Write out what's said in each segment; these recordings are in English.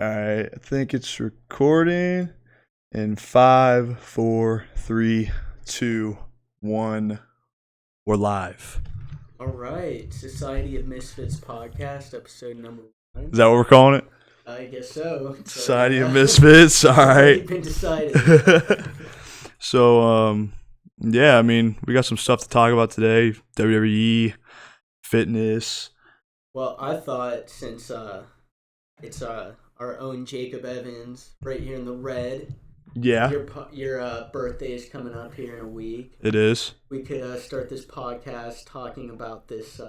All right, I think it's recording in 5, 4, 3, 2, 1. We're live. All right, Society of Misfits podcast, episode number 1. Is that what we're calling it? I guess so. Society of Misfits. All right. Been decided. So, yeah, I mean, we got some stuff to talk about today. WWE, fitness. Well, I thought since it's our own Jacob Evans right here in the red. Yeah, Your birthday is coming up here in a week. it is. We could start this podcast talking about this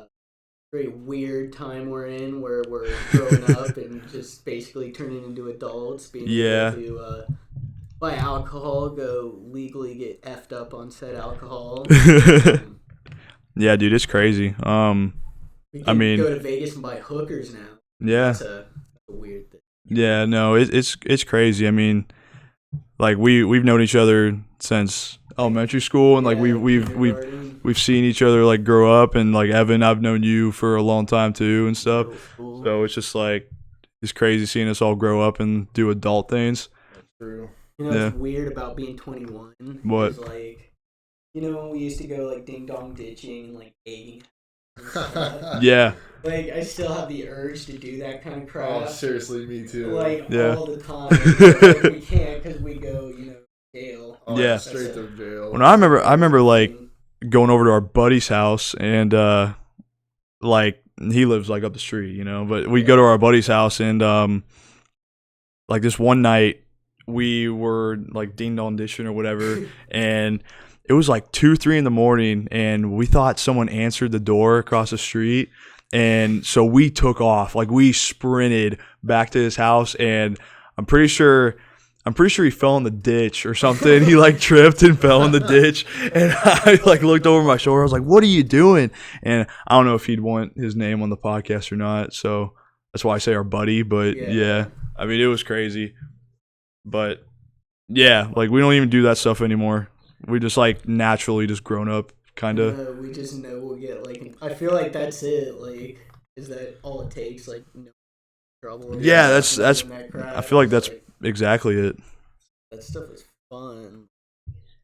very weird time we're in, where we're growing up and just basically turning into adults, being able to buy alcohol, go legally get effed up on said alcohol. Yeah, dude, it's crazy. We can I mean, go to Vegas and buy hookers now. Yeah. That's a weird thing. Yeah, no, it's crazy. I mean, like we've known each other since elementary school, and like we've seen each other like grow up, and like Evan, I've known you for a long time too and stuff. So it's just like it's crazy seeing us all grow up and do adult things. That's true. You know what's weird about being 21? What? Is like, you know, when we used to go like ding dong ditching and like egging. Yeah. Like, I still have the urge to do that kind of crap. Oh, seriously, me too. Like, Yeah. all the time. Like, we can't because we go, you know, jail. Oh, Yeah. Straight to jail. When I remember like going over to our buddy's house, and like he lives like up the street, you know, but we go to our buddy's house, and like this one night we were like ding dong dishing or whatever, and it was like 2-3 in the morning, and we thought someone answered the door across the street, and so we took off, like we sprinted back to his house, and I'm pretty sure he fell in the ditch or something. He like tripped and fell in the ditch, and I like looked over my shoulder. I was like, "What are you doing?" And I don't know if he'd want his name on the podcast or not, so that's why I say our buddy. But yeah, I mean, it was crazy. But yeah, like we don't even do that stuff anymore. We just like naturally just grown up, kind of. We just know we'll get like. I feel like that's it. Like, is that all it takes? Like, no trouble. Yeah, that's. That crap. I feel like that's like, exactly it. that stuff is fun.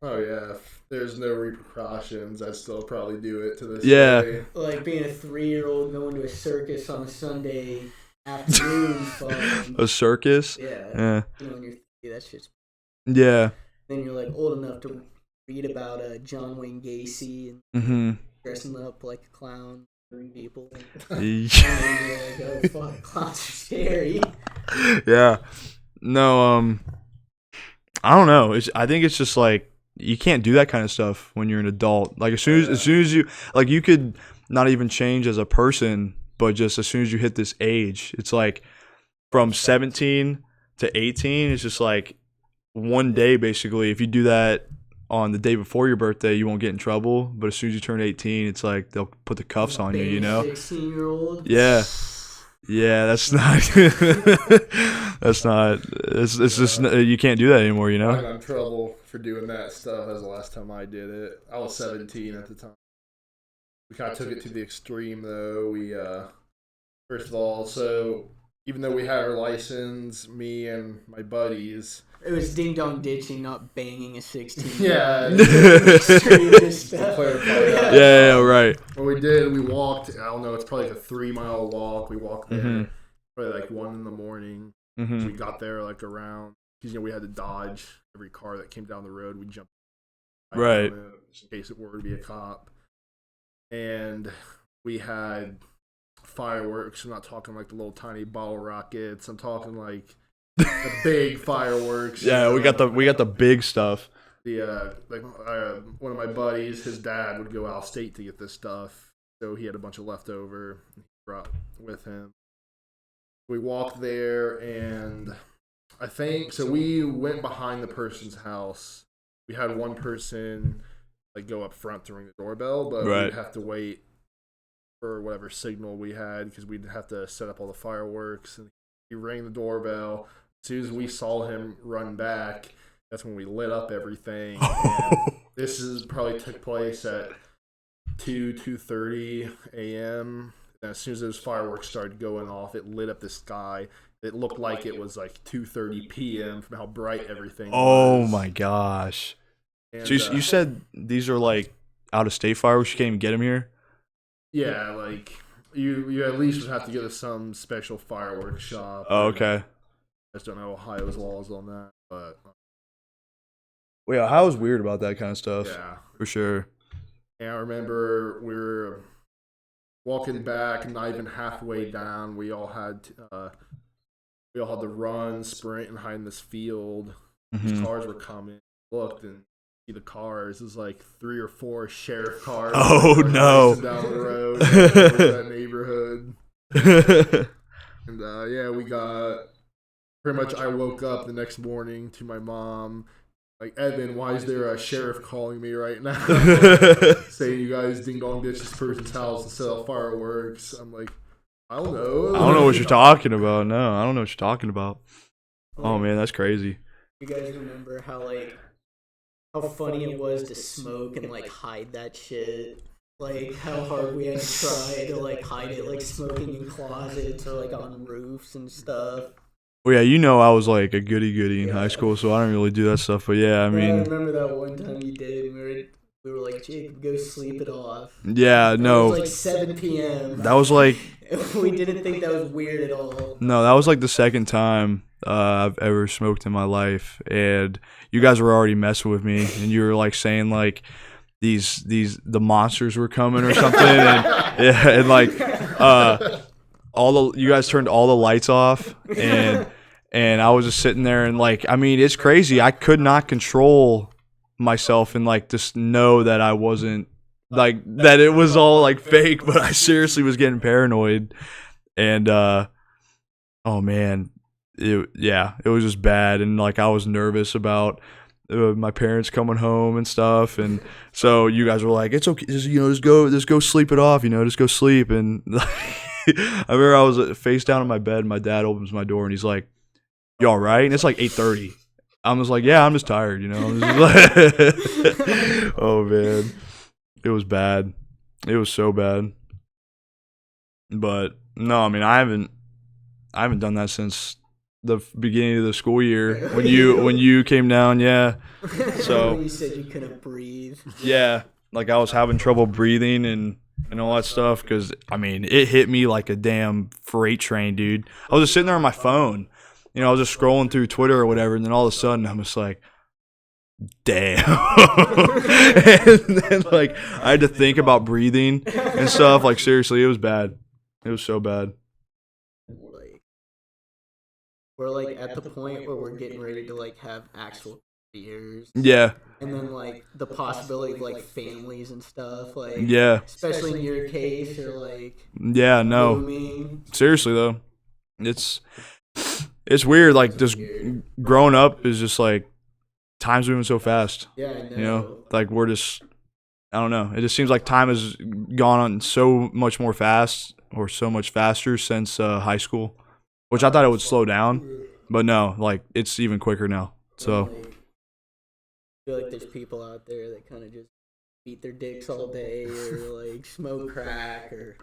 Oh yeah, if there's no repercussions, I'd still probably do it to this day. Like being a 3-year-old going to a circus on a Sunday afternoon. Fun. A circus. Yeah. You know, when you're 3, that shit's. Yeah. Then you're like old enough to read about John Wayne Gacy and Mm-hmm. dressing up like a clown, hurting people. Yeah. And then you're like, oh fuck, clowns are scary. Yeah. No, I don't know. I think it's just like you can't do that kind of stuff when you're an adult. Like as soon as you like, you could not even change as a person, but just as soon as you hit this age, it's like from 17 to 18, it's just like one day basically. If you do that on the day before your birthday, you won't get in trouble. But as soon as you turn 18, it's like they'll put the cuffs on you, you know? 16-year-old. Yeah. Yeah, that's not. That's not. It's just you can't do that anymore. You know. I got in trouble for doing that stuff. That was the last time I did it. I was 17 at the time. We kind of took it to the extreme, though. We first of all, so even though we had our license, me and my buddies. It was ding dong ditching, not banging a 16. Yeah. Yeah, right. What we did, we walked. I don't know. It's probably like a 3-mile walk. We walked there probably like 1 a.m. Mm-hmm. We got there like around. Because we had to dodge every car that came down the road. We jumped right just in case it were to be a cop. And we had fireworks. I'm not talking like the little tiny bottle rockets. I'm talking like the big fireworks. Yeah, we got the big stuff. One of my buddies, his dad would go out of state to get this stuff, so he had a bunch of leftover he brought with him. We walked there, and I think so. We went behind the person's house. We had one person like go up front to ring the doorbell, but we'd have to wait for whatever signal we had because we'd have to set up all the fireworks. And he rang the doorbell. As soon as we saw him run back, that's when we lit up everything. And this probably took place at 2:30 a.m. And as soon as those fireworks started going off, it lit up the sky. It looked like it was like 2:30 p.m. from how bright everything was. Oh my gosh! And, So you said these are like out of state fireworks. You can't even get them here. Yeah, like you at least would have to go to some special fireworks shop. Oh, okay. I just don't know Ohio's laws on that, but Well, yeah, Ohio's weird about that kind of stuff. yeah, For sure. and I remember we were walking back, not even halfway down, we all had to run, sprint, and hide in this field. These cars were coming. Looked and see the cars. It was like 3 or 4 sheriff cars. Oh, no. Racing down the road over that neighborhood. And yeah, we got pretty much. I woke up the next morning to my mom. Like, Evan, why is there a sheriff calling me right now? Saying you guys ding dong ditch this person's house and set off fireworks. I'm like, I don't know. I don't know what you're talking about. No, I don't know what you're talking about. Oh man, that's crazy. You guys remember how funny it was to smoke and like hide that shit? Like how hard we had to try to like hide it, like smoking in closets or like on roofs and stuff. Well, yeah, you know I was like a goody in high school, so I don't really do that stuff. But yeah, I mean, I remember that one time you did. We were like, Jacob, go sleep it off. yeah, no. It was like 7 p.m. That was like. We didn't think that was weird at all. No, that was like the second time I've ever smoked in my life, and you guys were already messing with me, and you were like saying like the monsters were coming or something, and like you guys turned all the lights off, and I was just sitting there, and like, I mean, it's crazy. I could not control myself and like just know that I wasn't like that it was all like fake, but I seriously was getting paranoid. And oh man, it was just bad, and like I was nervous about my parents coming home and stuff, and so you guys were like, it's okay, just go sleep it off, just go sleep. And I remember I was face down in my bed, and my dad opens my door and he's like, you all right? And it's like 8:30. I was like, yeah, I'm just tired, Oh man, it was bad. It was so bad. But no, I mean, I haven't done that since the beginning of the school year when you came down. Yeah. So you said you couldn't breathe. Yeah, like I was having trouble breathing and all that stuff, because I mean, it hit me like a damn freight train, dude. I was just sitting there on my phone. I was just scrolling through Twitter or whatever, and then all of a sudden I'm just like, damn. And then like I had to think about breathing and stuff. Like seriously, it was bad. It was so bad. We're like at the point where we're getting ready to like have actual careers. Yeah. And then like the possibility of like families and stuff. Like yeah. Especially in your case, you're like yeah, no. booming. Seriously though, it's weird. Like just growing up is just like time's moving so fast. Yeah, I know. Like we're just, I don't know. It just seems like time has gone on so much more fast, or so much faster since high school, which I thought it would slow down, but no, like it's even quicker now. So I feel like there's people out there that kind of just beat their dicks all day, or like smoke crack, or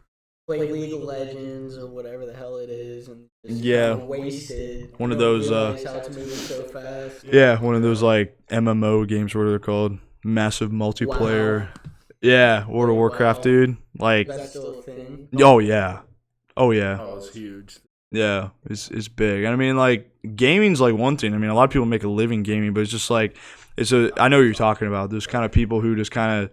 play League of Legends, or whatever the hell it is, and just wasted. One of those how it's moving so fast. Yeah, one of those like MMO games, what are they called? Massive multiplayer. Wow. Yeah, World of Warcraft, dude. Like, that's still a thing. Oh yeah. Oh, it's huge. Yeah, it's big. And I mean, like, gaming's like one thing. I mean, a lot of people make a living gaming, but it's just like I know what you're talking about. There's kind of people who just kind of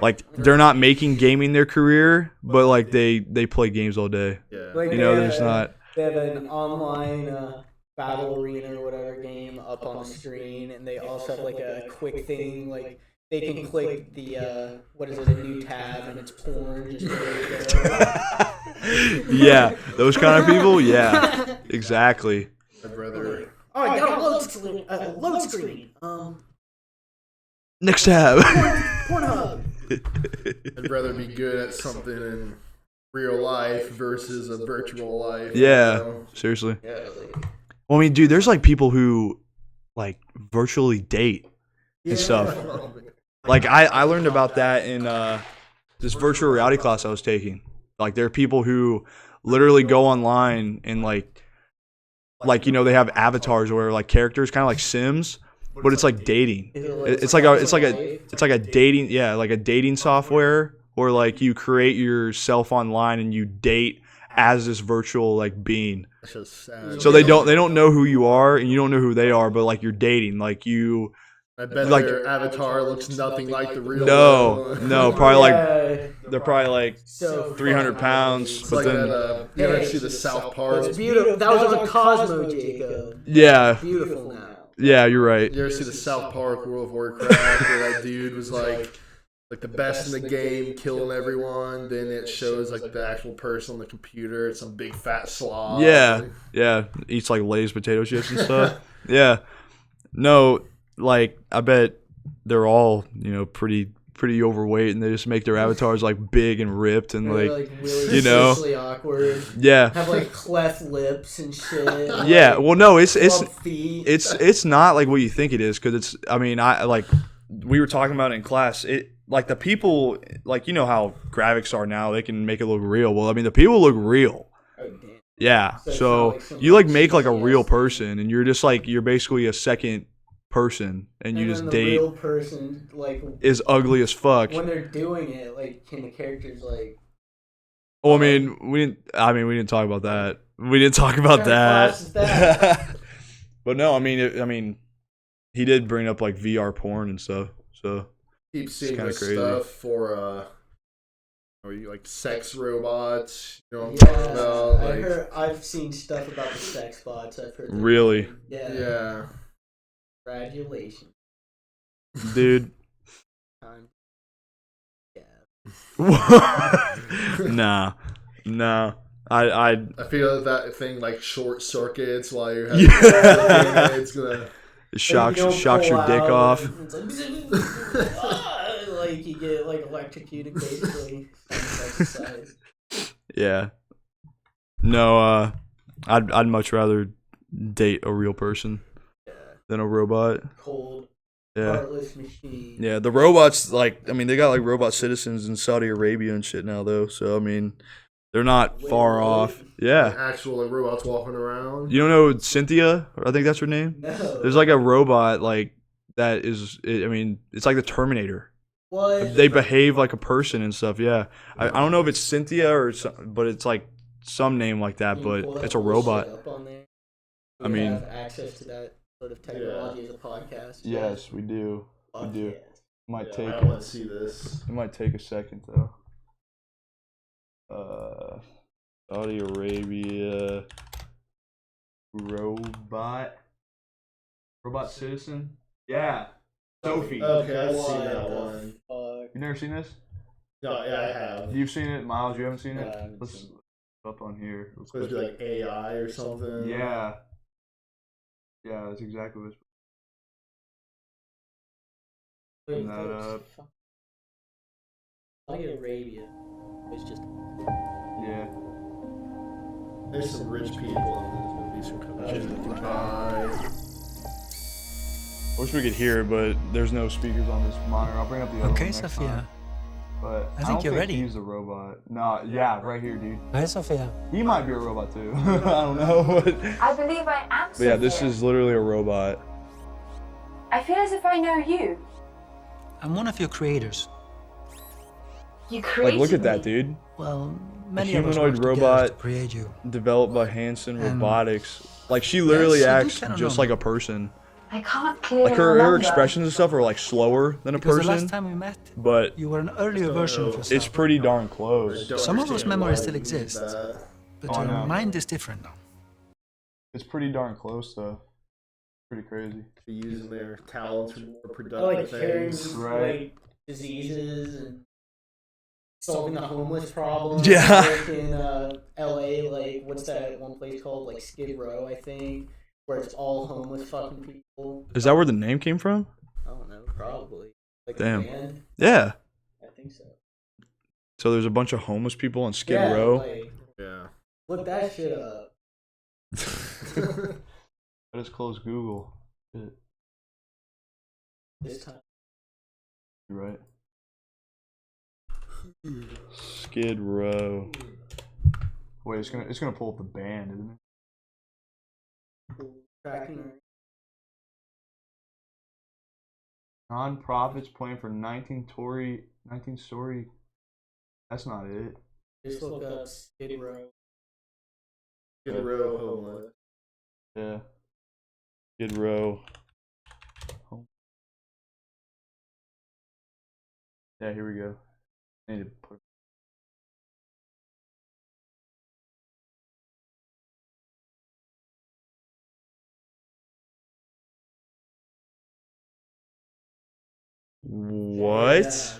like, they're not making gaming their career, but like they play games all day. Yeah. Like, There's not. They have an online battle arena or whatever game up on the screen, and they also have like a quick thing, like they can click the a new tab, and it's porn just ready to go. Yeah, those kind of people. Yeah, exactly. I'd rather. Oh, I got a load screen. Next tab. Pornhub. I'd rather be good at something in real life versus a virtual life. Yeah, seriously. Yeah, Well, I mean, dude, there's like people who like virtually date and stuff. Like I learned about that in this virtual reality class I was taking. Like there are people who literally go online and like you know, they have avatars or like characters, kind of like Sims, but it's like dating. It's like a dating, yeah, like a dating software where like you create yourself online and you date as this virtual like being. That's just sad. So they don't know who you are and you don't know who they are, but like you're dating, like you. I bet Like- their avatar looks nothing like the real No, one. probably like Yeah. they're probably like So 300 fucking pounds, It's but like then that, you ever see the South Park? It's beautiful. That was on Cosmo, Jacob. yeah, Beautiful now. yeah, you're right. You ever see the South Park World of Warcraft where that dude was like the best in the game, killing everyone? Then it shows like the actual person on the computer. It's some big fat slob. Yeah, eats like Lay's potato chips and stuff. Yeah, no, like I bet they're all, you know, pretty overweight, and they just make their avatars like big and ripped and They're, like really you know, socially awkward. yeah, Have like cleft lips and shit. And, yeah. like, Well, no, club feet. it's not like what you think it is, because it's. I mean, I like we were talking about it in class. It like the people, like, you know how graphics are now, they can make it look real. Well, I mean, the people look real. Oh, damn. Yeah, So it's so not like some you like like make like a cheesy real ass thing. person, and you're just like you're basically a second person, and you And just then the date real person, like is ugly as fuck. when they're doing it, like can the characters like? Well, I mean, we didn't talk about that. We didn't talk about What kind of class is that. that? But no, I mean, he did bring up like VR porn and stuff. So Keep seeing kinda this crazy. stuff for are you like sex robots? You know what I'm talking about? Like, I've seen stuff about the sex bots. I've heard. Really? Yeah. yeah. Congratulations. dude, Time. Yeah. nah. I I feel that thing like short circuits while you're having Yeah. it's gonna. it shocks Like, you don't your pull dick out off. and it's like, like you get like electrocuted basically. Exercise. Yeah. No, I'd much rather date a real person Yeah. than a robot. Cold, Yeah. heartless machine. Yeah, the robots, like, I mean, they got like robot citizens in Saudi Arabia and shit now, though. So I mean, they're not Wait, far what? off. Yeah. Actual like robots walking around. You don't know Cynthia? I think that's her name. No. There's like a robot like that is. I mean, it's like the Terminator. What? They behave like a person and stuff. Yeah. I don't know if it's Cynthia or some, but it's like some name like that. Can you But pull that it's a bullshit robot. up on there? I We mean- have access to that sort of technology as a podcast. Yes, we do. Fuck do. yeah. Might Yeah, take I want to see this. It might take a second though. Saudi Arabia robot citizen. Yeah, Sophie. Okay, I've What seen that the one. fuck? You never seen this? No, yeah, I have. You've seen it, Miles. You haven't seen No, it. I haven't Let's seen up on here. It's supposed to be like AI or something. Yeah. Yeah, that's exactly what it's. Wait, That there's up. Saudi Arabia. It's just Yeah. There's some rich people in this movie. Some countries in Dubai. I wish we could hear it, but there's no speakers on this monitor. I'll bring up the other Okay, one next Sophia. time. But I think don't you're ready. He's a robot. No, yeah, right here, dude. Hi, Sophia. He might be a robot too. I don't know. But I believe I am. yeah, this Sophia. is literally a robot. I feel as if I know you. I'm one of your creators. You Like, created look at that, me. dude. Well, many of us humanoid worked together robot to create you. Developed by Hanson And- Robotics. Like, she literally Yes, I do acts kinda just know. like a person. I can't clearly Like, her remember. expressions and stuff are like slower than a Because the person. last time we met, But you were an earlier version of yourself. it's pretty darn close. Some of those memories still exist. But Oh, your no. mind is different now. It's pretty darn close, though. Pretty crazy. Using their talents for more I productive like curing things. Right. like diseases and solving the homeless problem. Yeah. Like in LA, like what's that one place called? Like Skid Row, I think, where it's all homeless fucking people. Is that where the name came from? I don't know, probably. Like Damn. a band? Yeah. I think so. So there's a bunch of homeless people on Skid yeah, Row. Like, Yeah. look that shit up. I just closed Google. Shit. This time. You're right. Skid Row. Wait, it's gonna pull up the band, isn't it? Tracking. Non-profits playing for 19 story. That's not it. Just look up Skid Row. Skid Row homeless. Yeah. Skid Row. Yeah, here we go. I need to put. What? Yeah,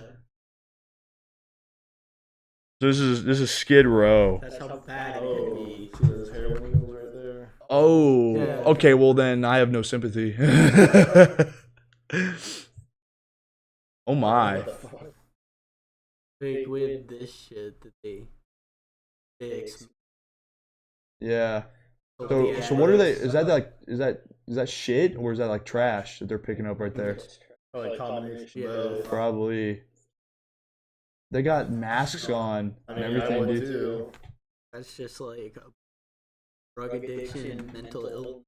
This is Skid Row. that's how bad it could Oh, be. see those heroin needles right there? Oh, Yeah. okay. Well, then I have no sympathy. Oh my. What the fuck? Big with this shit that they fix. Yeah. So what are they? Is that shit or is that like trash that they're picking up right there? Probably combination Yeah. of both. Probably. They got masks on I and mean, I everything, would dude. too. That's just like a drug addiction, mental illness.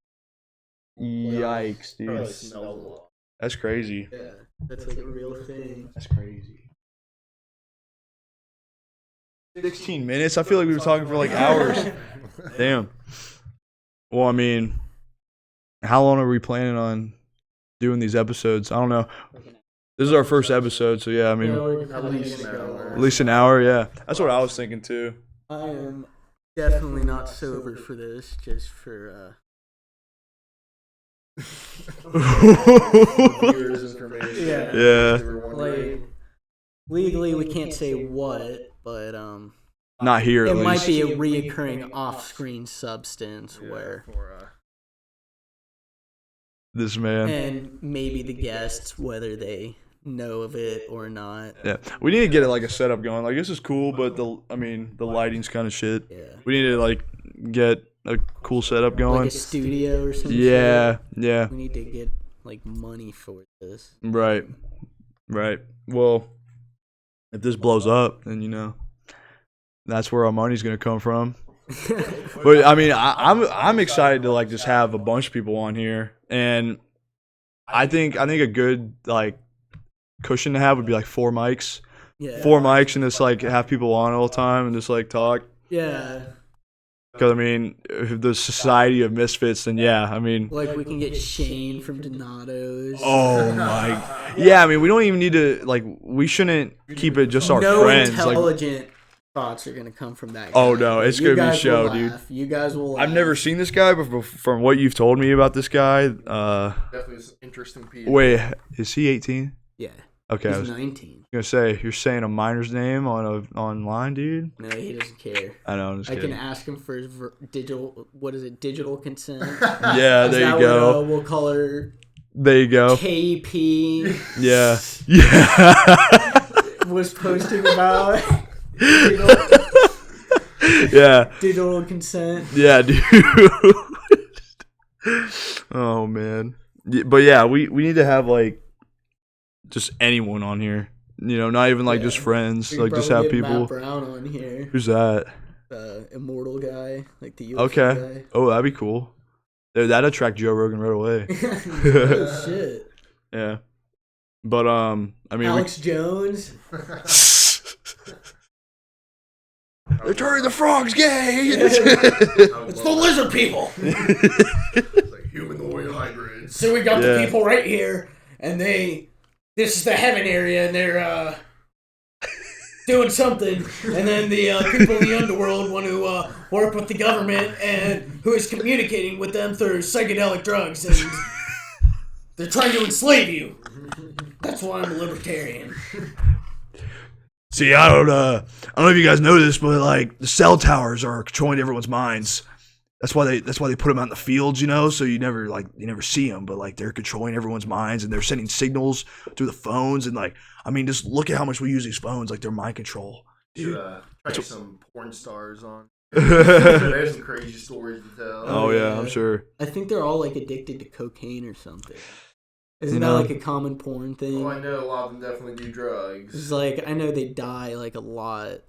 Yikes, Probably dude. smells a lot. That's crazy. Yeah, that's like a real thing. That's crazy. 16 minutes? I feel like we were talking for like hours. Damn. Well, I mean, how long are we planning on doing these episodes? I don't know. This is our first episode, so yeah, I mean, At least an hour. at least an hour, yeah. That's what I was thinking too. I am definitely not sober for this, just for Viewers' information. Yeah. Yeah. If you were wondering. like legally we can't say what, but Not here, at it might least. be a reoccurring off-screen substance Yeah, where, for, This man. and maybe the guests whether they know of it or not. Yeah, we need to get it like a setup going. Like this is cool, but the lighting's kind of shit. Yeah, We need to like get a cool setup like going. a studio or something. Yeah, yeah, We need to get like money for this. right. Well, if this blows up, then that's where our money's gonna come from. But I mean, I'm excited to like just have a bunch of people on here, and I think a good like cushion to have would be like 4 mics, Yeah. 4 mics, and just like have people on all the time and just like talk. Yeah. Because I mean, if the Society of Misfits, then yeah, I mean, Like we can get Shane from Donato's. oh my, yeah, I mean, we don't even need to like, we shouldn't keep it just our no friends. Like, intelligent thoughts are gonna come from that. oh guy. no, it's You gonna be guys show, will dude. laugh. You guys will. I've laugh. never seen this guy, but from what you've told me about this guy, definitely some interesting people. wait, is he 18? Yeah. Okay, I He's was 19. gonna say you're saying a minor's name online, dude. No, he doesn't care. I know, I'm just I can kidding. ask him for his digital. What is it? Digital consent. Yeah, Is there that you go. What, we'll call her There you go. KP. Yeah, yeah, Was posting about yeah. digital consent. Yeah, dude. Oh man. But yeah, we need to have like just anyone on here. Not even like just friends. We Like could just probably have get people. Matt Brown on here. Who's that? Immortal guy, like the UFC Okay. guy. Oh, that'd be cool. That'd attract Joe Rogan right away. Oh, shit. Yeah. But I mean, Alex Jones. they're turning the frogs gay. It's the lizard people. It's like humanoid hybrids. So we got Yeah. the people right here, and this is the heaven area, and they're doing something, and then the people in the underworld want to work with the government, and who is communicating with them through psychedelic drugs, and they're trying to enslave you. That's why I'm a libertarian. See, I don't know if you guys know this, but like the cell towers are controlling everyone's minds. That's why they put them out in the fields, so you never see them, but like they're controlling everyone's minds and they're sending signals through the phones, and like I mean, just look at how much we use these phones, like they're mind control. Should try some porn stars on. There's some crazy stories to tell. Oh yeah, I'm sure. I think they're all like addicted to cocaine or something. Isn't that like a common porn thing? Oh, I know a lot of them definitely do drugs. It's like I know they die like a lot.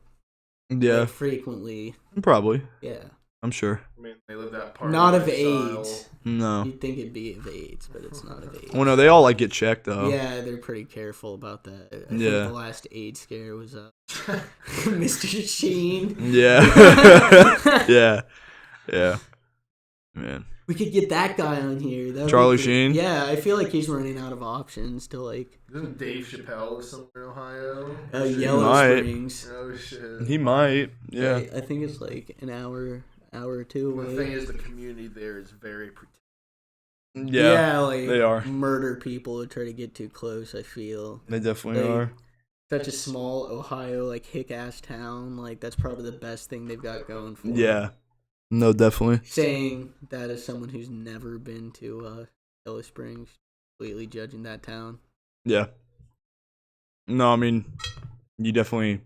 Yeah. Like, frequently. Probably. Yeah. I'm sure. I mean, they live that part. Not of lifestyle. AIDS. No. You'd think it'd be of AIDS, but it's not of AIDS. Well, no, they all like get checked though. Yeah, they're pretty careful about that. I think Yeah. the last AIDS scare was Mr. Sheen. Yeah. Yeah. Yeah. Man. We could get that guy on here. That'd Charlie be Sheen? Yeah, I feel like he's running out of options to like. Isn't Dave Chappelle live somewhere in Ohio? Yellow might. Springs. Oh shit. He might. Yeah. I think it's like an hour or two Well, away. the thing is, the community there is very protected. Yeah. like they are. murder people who try to get too close. I feel They definitely Like, are. such a small Ohio like hick ass town. Like that's probably the best thing they've got going for them. Yeah. No, definitely. Saying that as someone who's never been to Yellow Springs, completely judging that town. Yeah. No, I mean, you definitely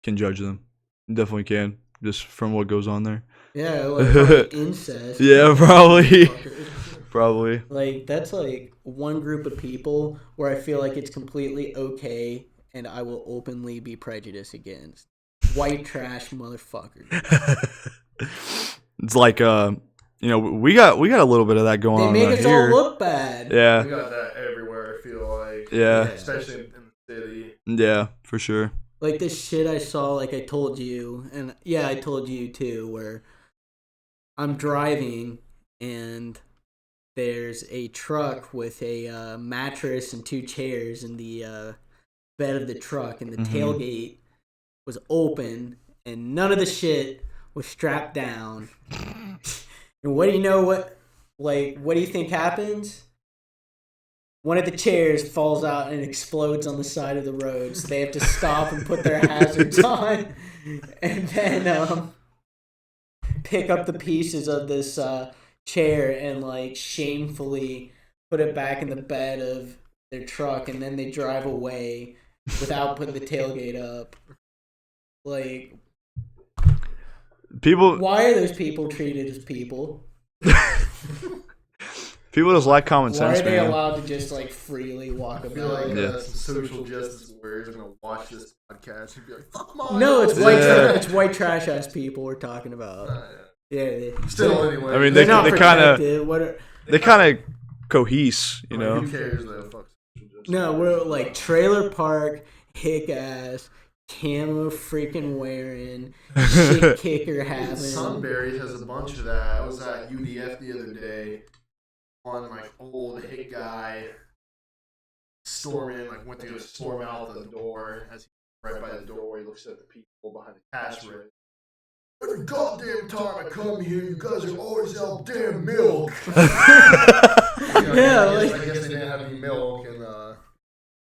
can judge them. You definitely can, just from what goes on there. Yeah, like incest. Yeah, probably. Probably. Like that's like one group of people where I feel like it's completely okay and I will openly be prejudiced against. White trash motherfuckers. It's like we got a little bit of that going They on make right us here. all look bad. We Yeah. got that everywhere. I feel like. Yeah. Especially in the city. Yeah, for sure. Like this shit I saw, like I told you, and yeah, I told you too, where I'm driving and there's a truck with a mattress and 2 chairs in the bed of the truck, and the tailgate was open, and none of the shit was strapped down. And what do you know? What do you think happens? One of the chairs falls out and explodes on the side of the road, so they have to stop and put their hazards on, and then pick up the pieces of this chair and like shamefully put it back in the bed of their truck, and then they drive away without putting the tailgate up. Like, People why are those people treated as people? people just lack common Why sense, are they man. allowed to just like freely walk I feel about? like Yeah. some social justice warriors are gonna watch this podcast and be like, "Fuck my." No, it's Yeah. it's white trash ass people we're talking about. Yeah, Still, anyway. I mean, they're they not kinda- protected. What are, They kind of cohese, you know. Who cares though? Fuck social justice. no, we're like trailer park, hick ass, camo freaking wearing, shit kicker having. Sunbury has a bunch of that. I was at UDF the other day. One like old hick guy went to go storm out the door. As he right by the door, he looks at the people behind the cash register. Every goddamn time I come here, you guys are always out damn milk. Yeah, I like- guess they didn't have any milk, and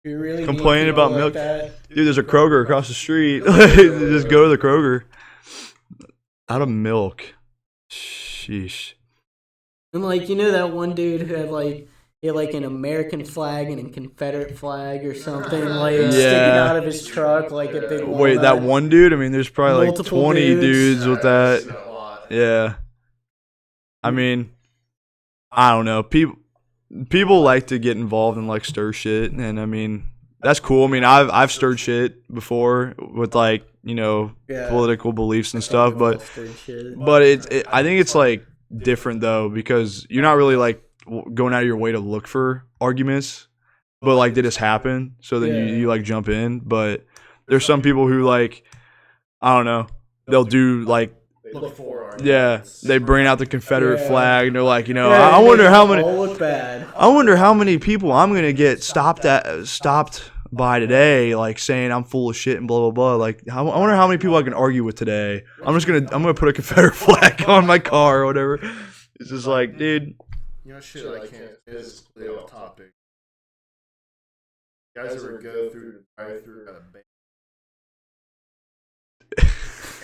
You really need Complaining people about like milk. that? Dude, there's a Kroger across the street. Just go to the Kroger. Out of milk. Sheesh. And like, you know that one dude who had like an American flag and a Confederate flag or something like sticking Yeah. out of his truck like a big Wait, that walnut? one dude? I mean, there's probably like Multiple 20 dudes. dudes with I've seen that. a lot. Yeah. I mean, I don't know. People like to get involved in like stir shit, and I mean, that's cool. I mean, I've stirred shit before with like, Yeah. political beliefs and stuff, We've all but stirred shit. I think it's like different though, because you're not really like going out of your way to look for arguments, but like they just happen, so then Yeah. you like jump in. But there's some people who like, I don't know, they'll do like, Look for yeah, they bring out the Confederate Yeah. flag and they're like, Yeah, I they wonder how all many look bad. I wonder how many people I'm gonna get stopped by today, like saying I'm full of shit and blah blah blah. Like, I wonder how many people I can argue with today. I'm gonna put a Confederate flag on my car or whatever. It's just like, dude. You know, shit, I can't. It's completely off topic. You guys ever go through the drive-through at a bank?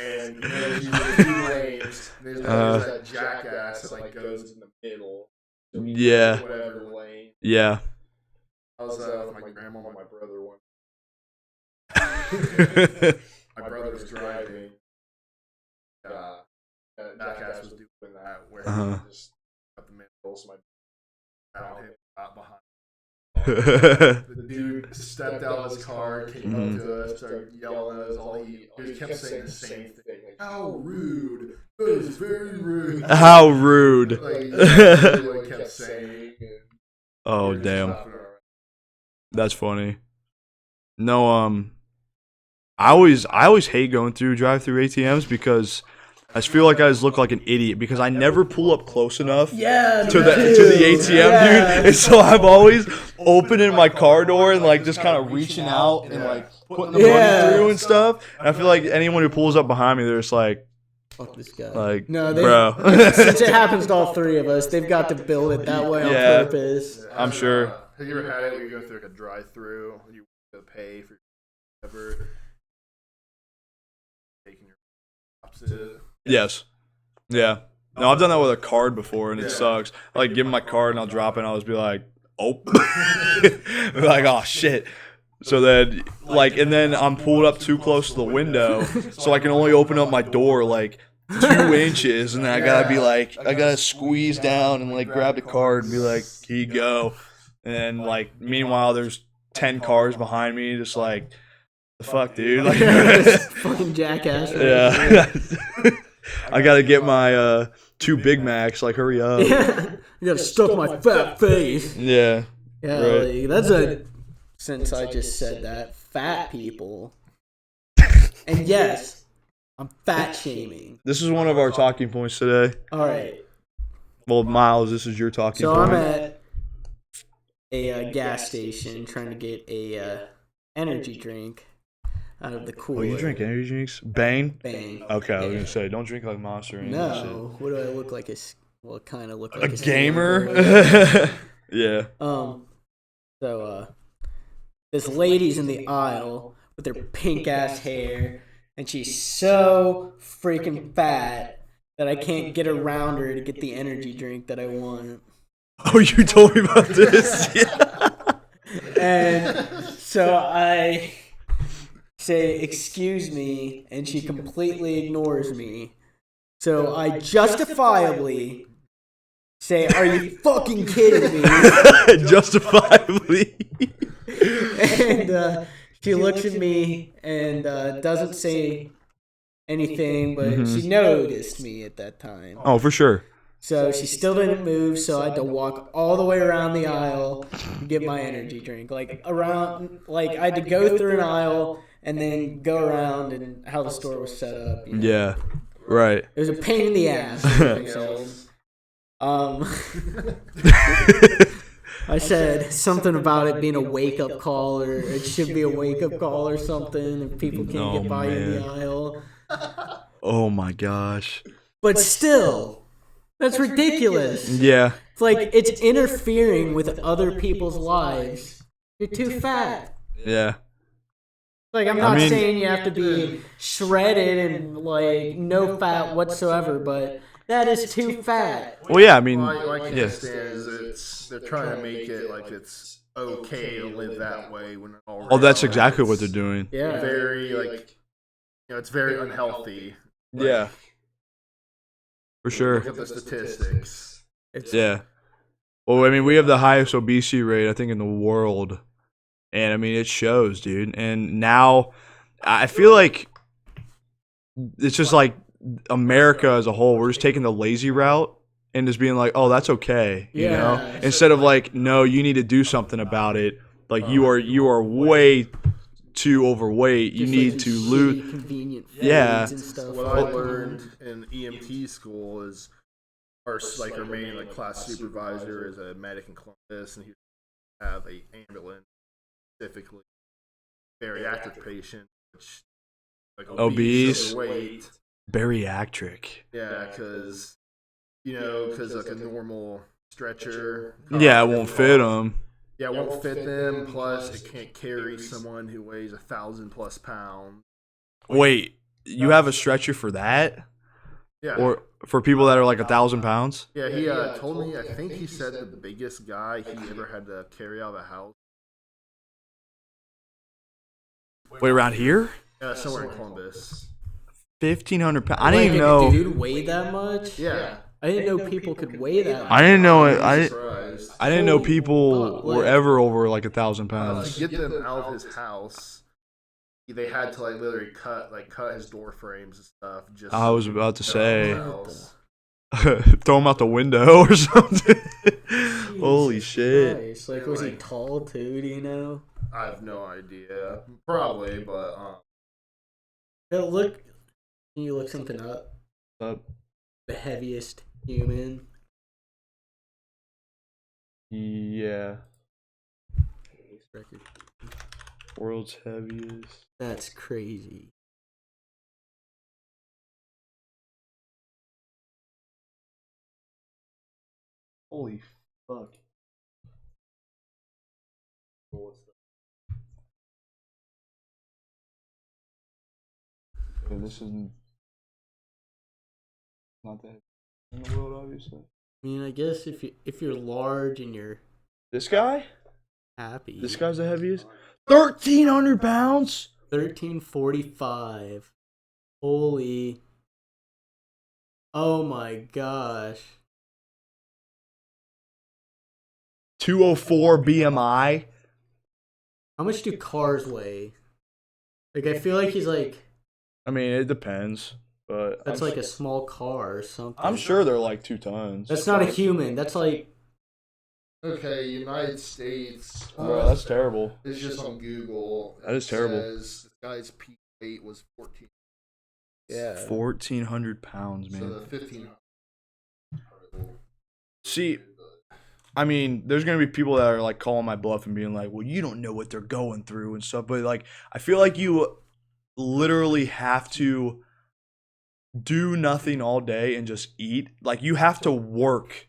And there's usually 2 lanes. There's that jackass that like goes in the middle. Yeah. Whatever lane. Yeah. I was with my grandma and my brother one. My brother was driving. That jackass was doing that where he just got the middle, so my got him out behind. The dude stepped out of his car, came up to us, started yelling at us. He kept saying the same thing. Like, how rude. That is very rude. How rude. Like, that's what he kept saying. Oh, damn. That's funny. No, I always hate going through drive-through ATMs because I just feel like I just look like an idiot because I never pull up close enough to the ATM, dude. And so I'm always opening my car door and like just kind of reaching out and like putting the money through and stuff. And I feel like anyone who pulls up behind me, they're just like, fuck this guy. like, no, bro. Since it happens to all three of us, they've got to build it that way on purpose. I'm sure. Have you ever had it where you go through like a drive-through and you go pay for whatever? Taking your opposite. Yes. Yeah. No, I've done that with a card before, and it sucks. I like give them my card, and I'll drop it, and I'll just be like, oh. Like, oh, shit. So then, like, and then I'm pulled up too close to the window, so I can only open up my door, like, 2 inches, and then I gotta be like, I gotta squeeze down and, like, grab the card and be like, here you go. And, like, meanwhile, there's 10 cars behind me, just like, the fuck, dude? Like, fucking jackass. Right? Yeah. I gotta get my 2 Big Macs. Like, hurry up. Yeah. You gotta stuff my fat face. Yeah. Yeah, Right. like, that's a. Since I just said that, fat people. And yes, I'm fat shaming. This is one of our talking points today. All right. Well, Miles, this is your talking So point. I'm at a gas station trying to get a energy drink out of the cooler. Oh, you drink energy drinks? Bang? Bang. Okay, I was gonna say, don't drink like Monster or anything. No. What do I look like? What kind of look A like? gamer? Yeah. So, this lady's in the aisle with her pink ass hair, and she's so freaking fat that I can't get around her to get the energy drink that I want. Oh, you told me about this. Yeah. And so I say, excuse me, and she completely ignores me. So I justifiably say, are you fucking kidding me? Justifiably. And she looks at me and doesn't say anything, but she noticed me at that time. Oh, for sure. So she still didn't move, so I had to walk all the way around the aisle to get my energy drink. Like I had to go through an aisle and then go around and how the store was set up. You know? Yeah. Right. It was a pain in the ass. I said something about it being a wake-up call, or it should be a wake-up call or something, if people can't get by in the aisle. Oh, my gosh. But still, that's ridiculous. Yeah. It's like, it's interfering with other people's lives. You're too fat. Yeah. Like, I'm not saying you have to be shredded and, like, no fat whatsoever, but that is too fat. Well, yeah, I mean, What I can yes. understand is they're trying to make it like it's okay to live that way when already. Oh, that's exactly what they're doing. Yeah. Very it's very unhealthy. Yeah. For sure. Look at the statistics. Yeah. Well, I mean, we have the highest obesity rate, I think, in the world. And, I mean, it shows, dude. And now, I feel like it's just like America as a whole, we're just taking the lazy route and just being like, oh, that's okay, you know? Instead of like, no, you need to do something about it. Like, you are way too overweight. You need to lose. Convenient foods Yeah. and stuff. What I learned in EMT school is our main class supervisor is a medic in Columbus, and he have a ambulance specifically bariatric patient, which like Obese. overweight. Bariatric. Yeah, because like a normal stretcher. Yeah, it won't fit them. Yeah, it won't fit them. Plus, it can't carry someone who weighs 1,000+ pounds. Wait, you have a stretcher for that? Yeah. Or for people that are like 1,000 pounds? Yeah, he told me, I think he said the biggest guy he ever had to carry out of the house. Wait, around here? Somewhere in Columbus. 1,500 pounds. I didn't even know. Dude, weigh that much? Yeah. I didn't know people could weigh that. I didn't know it. I'm surprised. I didn't know Holy people fuck, were like- ever over like 1,000 To pounds. get them out of his house, they had to like literally cut his door frames and stuff. Just I was about to so they say, could get out of his house. throw him out the window or something. Holy Jesus shit! Christ. Like, was he tall too? Do you know? I have no idea. Probably, but Can you look something up? The heaviest human. Yeah, Record. world's heaviest. That's crazy. Holy fuck! This isn't not that in the world, obviously. I mean, I guess if you're large and you're This guy? happy. This guy's the heaviest. 1,300 pounds. 1345. Holy. Oh my gosh. 204 BMI. How much do cars weigh? Like, I feel like he's like, I mean, it depends, but that's like a small car or something. I'm sure they're like 2 tons. That's not a human. That's like, okay, United States. Bro, that's terrible. It's just on Google. That is terrible. Says the guy's peak weight was 14. yeah. 1,400 pounds, man. So the 15. See, I mean, there's gonna be people that are like calling my bluff and being like, "Well, you don't know what they're going through and stuff." But like, I feel like you literally have to do nothing all day and just eat. Like, you have to work,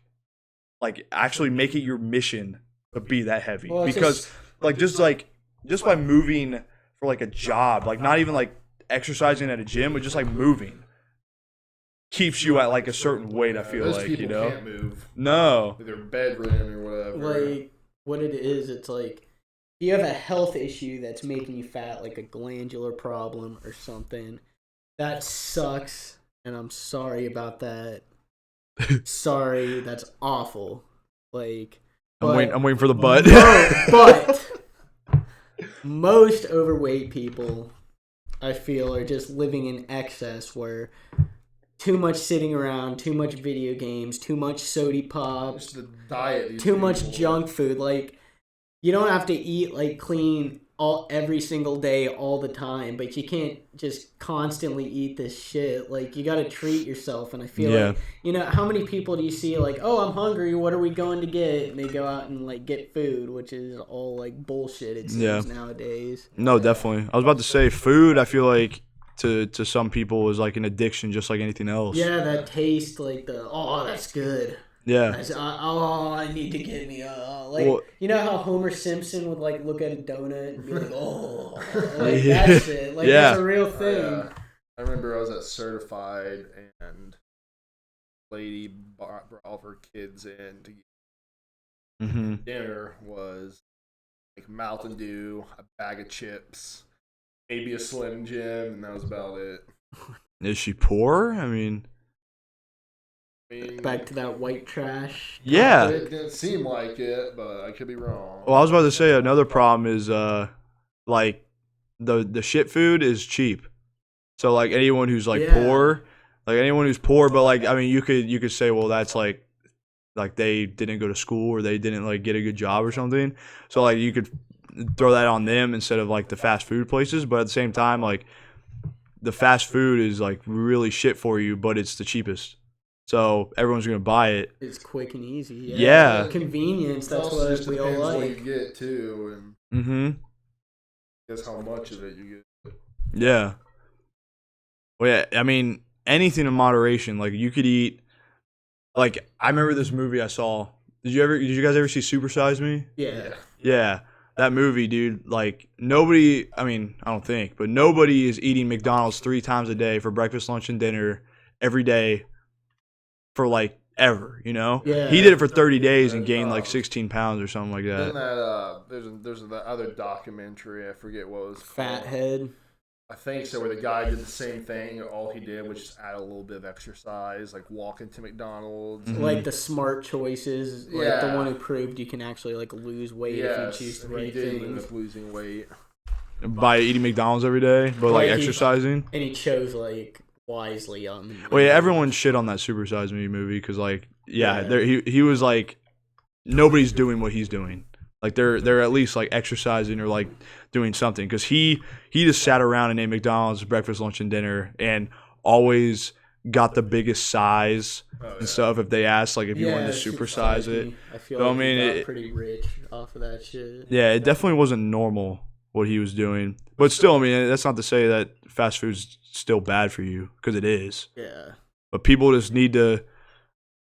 like actually make it your mission to be that heavy. Well, it's Because just by moving for like a job, like not even like exercising at a gym, but just like moving keeps you at like a certain weight. I feel Those like, people you know. can't move. No. They're bedridden or whatever. Like, what it is, it's like, you have a health issue that's making you fat, like a glandular problem or something. That sucks, and I'm sorry about that. Sorry, that's awful. Like, I'm waiting for the butt. but most overweight people, I feel, are just living in excess, where too much sitting around, too much video games, too much soda pop, Just the diet. these too much people- junk food. Like, you don't have to eat like clean every single day all the time, but you can't just constantly eat this shit. Like, you got to treat yourself. And I feel like, you know, how many people do you see like, oh, I'm hungry, what are we going to get? And they go out and like get food, which is all like bullshit, it seems nowadays. No, definitely. I was about to say food, I feel like to some people is like an addiction just like anything else. Yeah, that taste, like that's good. Yeah. I need to get me like, Well, you know how Homer Simpson would like look at a donut and be like, oh, like that shit. Like, Yeah. that's a real thing. I remember I was at Certified and a lady brought all of her kids in to get Mhm. dinner. Was like Mountain Dew, a bag of chips, maybe a Slim Jim, and that was about it. Is she poor? I mean, I mean, Back to that white trash. yeah. it didn't seem like it, but I could be wrong. Well, I was about to say another problem is like the shit food is cheap. So like anyone who's like Yeah. poor, but like I mean you could say, well, that's like they didn't go to school or they didn't like get a good job or something. So like you could throw that on them instead of like the fast food places, but at the same time, like the fast food is like really shit for you, but it's the cheapest. So everyone's gonna buy it. It's quick and easy. Yeah. Convenience, It that's also what just we all depends what you like. get too, and Mm-hmm. guess how much of it you get. Yeah. Well, yeah, I mean, anything in moderation. Like, you could eat, like, I remember this movie I saw. Did you guys ever see Super Size Me? Yeah. Yeah. That movie, dude, like, nobody, I mean, I don't think, but nobody is eating McDonald's 3 times a day for breakfast, lunch, and dinner every day for, like, ever, you know? Yeah. He did it for 30 days and gained, like, 16 pounds or something like Then that. that there's that other documentary, I forget what it was called. Fathead. I think so. Where the guy did the same thing. All he did was just add a little bit of exercise, like walking to McDonald's. Like the smart choices, like the one who proved you can actually like lose weight if you choose the right he did end things. up losing weight. By eating McDonald's every day, but like exercising. And he chose like wisely on the Well, yeah, everyone shit on that Super Size Me movie because like he was like nobody's doing what he's doing. Like they're at least like exercising or like doing something because he just sat around and ate McDonald's breakfast, lunch, and dinner and always got the biggest size and stuff if they asked like if you wanted to supersize it. I feel like he got pretty rich off of that shit. Yeah, it definitely wasn't normal what he was doing, but still, I mean that's not to say that fast food's still bad for you because it is. Yeah. But people just need to.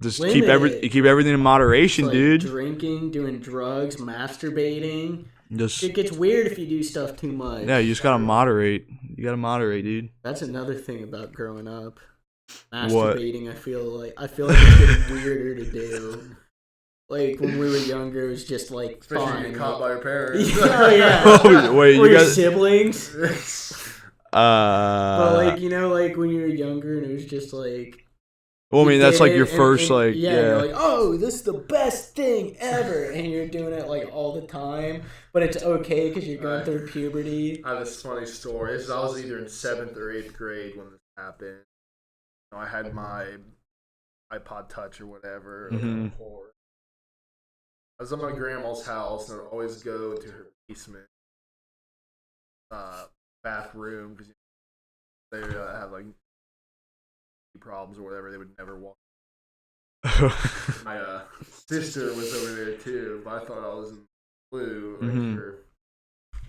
Just keep everything in moderation, like dude. Drinking, doing drugs, masturbating. Just it gets weird if you do stuff too much. Yeah, you just gotta moderate. You gotta moderate, dude. That's another thing about growing up. Masturbating, I feel like it's getting weirder to do. Like when we were younger, it was just like especially fine. Getting caught by your parents. Oh yeah. Oh, wait, or your siblings. But like like when you were younger, and it was just like. Well, I mean, that's like your first, like, yeah. You're like, oh, this is the best thing ever. And you're doing it, like, all the time. But it's okay because you're going through puberty. I have this funny story. I was either in 7th or 8th grade when this happened. I had my iPod Touch or whatever. Mm-hmm. I was at my grandma's house, and I'd always go to her basement bathroom because they have, like, problems or whatever, they would never walk. My sister was over there too, but I thought I was in blue.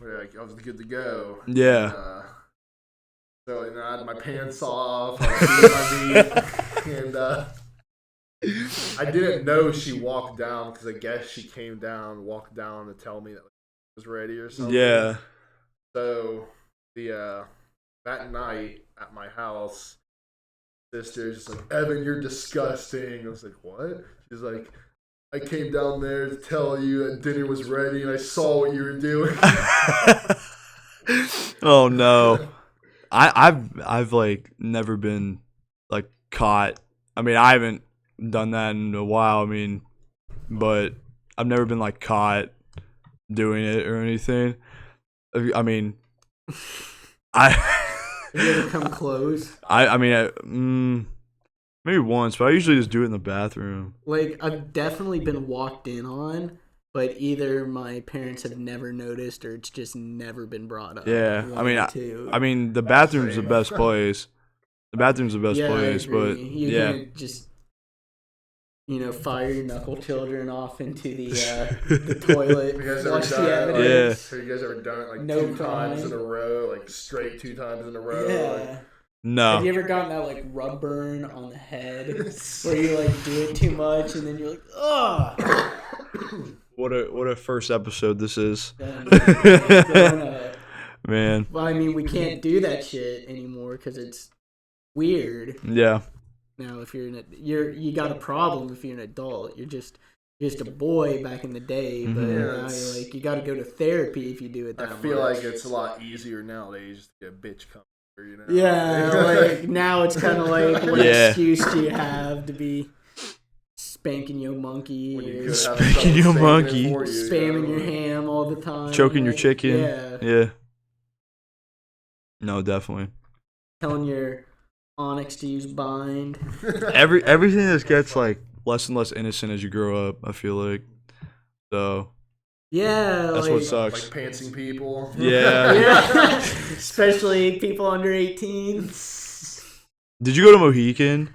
Like I was good to go. Yeah. So I had my pants off, I was and I didn't know she walked down because I guess she walked down to tell me that it was ready or something. Yeah. So that night at my house. Sister's just like, Evan, you're disgusting. I was like, what? She's like, I came down there to tell you that dinner was ready and I saw what you were doing. Oh no. I've like never been like caught. I mean, I haven't done that in a while, I mean, but I've never been like caught doing it or anything. I mean, You ever come close? I mean, maybe once, but I usually just do it in the bathroom. Like, I've definitely been walked in on, but either my parents have never noticed or it's just never been brought up. Yeah, I mean, the bathroom's the best place. The bathroom's the best place, but you can't just fire your knuckle children off into the toilet. Watch the evidence. Have you guys ever done it like No two times in a row, like straight 2 times in a row? Yeah. No. Have you ever gotten that like rub burn on the head where you like do it too much and then you're like, ugh. What a first episode this is. Man. Well, I mean, we can't do that shit anymore because it's weird. Yeah. Now, if you got a problem if you're an adult. You're just a boy back in the day, but now you got to go to therapy if you do it that much. I feel like it's a lot easier nowadays to get a bitch come. Yeah, like now it's kind of like what excuse do you have to be spanking your monkey, spanking your monkey, spamming your ham all the time, choking your chicken? Yeah. No, definitely. Telling your Onyx to use bind. Everything just gets like less and less innocent as you grow up. I feel like so. Yeah, that's what sucks. Like pantsing people. Yeah. Especially people under 18. Did you go to Mohican?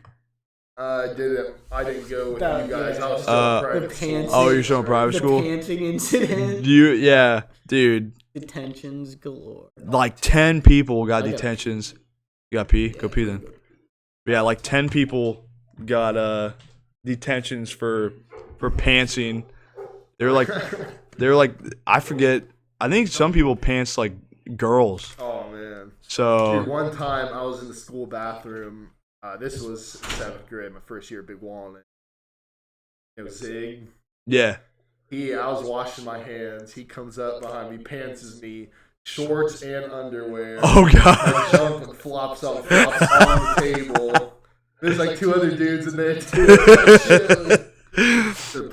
I didn't go with you guys. I was still in private school. Oh, you're still in private school? The pantsing incident. Yeah, dude. Detentions galore. Like 10 people got detentions. You got pee? Go pee then. Yeah, like 10 people got detentions for pantsing. They were like I forget. I think some people pants like girls. Oh man. So dude, one time I was in the school bathroom. This was 7th grade, my first year at Big Walnut. It was Zig. Yeah. I was washing my hands. He comes up behind me, pantses me, shorts and underwear. Oh I god. jump and flops on the table. There's like 2 other dudes in there too.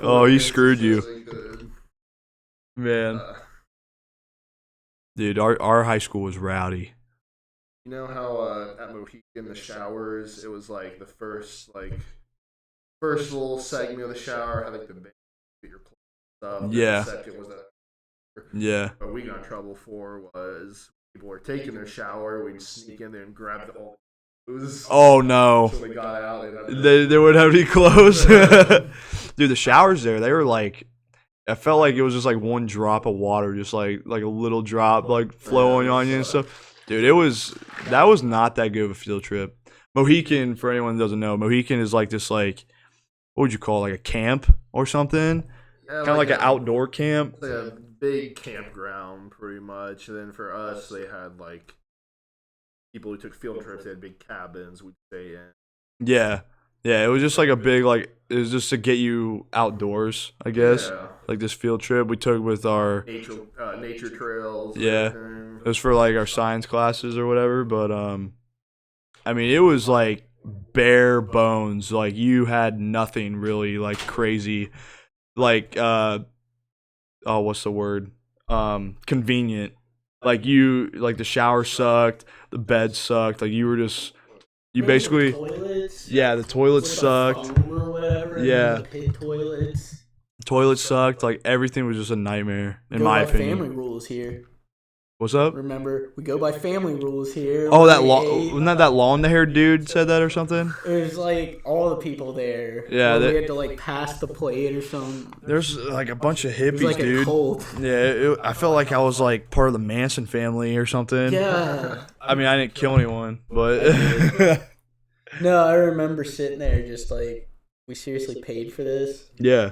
Oh, he screwed you, Really good. man. Dude, our high school was rowdy. You know how at Mohican the showers, it was like the first little segment of the shower had like the big get your clothes up. Yeah. The second was that. Yeah. What we got in trouble for was people were taking their shower, we'd sneak in there and grab the old clothes. Oh no. So they got out. They wouldn't have any clothes. Dude, the showers there, they were like, I felt like it was just like one drop of water, just like a little drop, like flowing on you and stuff. Dude, that was not that good of a field trip. Mohican, for anyone that doesn't know, Mohican is like this, like, what would you call it, like a camp or something? Yeah, Kind of like an outdoor camp. Like a big campground, pretty much. And then for us, they had like people who took field trips. They had big cabins we'd stay in. Yeah. Yeah, it was just like a big, like, it was just to get you outdoors, I guess. Yeah. Like this field trip we took with our Nature trails. Yeah. Everything. It was for like our science classes or whatever, but I mean, it was like bare bones. Like you had nothing really like crazy, like what's the word? Convenient. Like the shower sucked, the bed sucked. Like you basically, yeah, the toilets sucked. Or whatever, Yeah. the pit toilets. Toilets sucked. Like everything was just a nightmare, in Go my by opinion. family rules here. What's up? Remember, we go by family rules here. Oh, that We long, ate. wasn't that long-haired dude said that or something? It was like all the people there. Yeah, Where that- we had to like pass the plate or something. There's like a bunch of It was hippies, like a dude. cult. Yeah, I felt like I was like part of the Manson family or something. Yeah. I mean, I didn't kill anyone, but No, I remember sitting there just like, we seriously paid for this. yeah,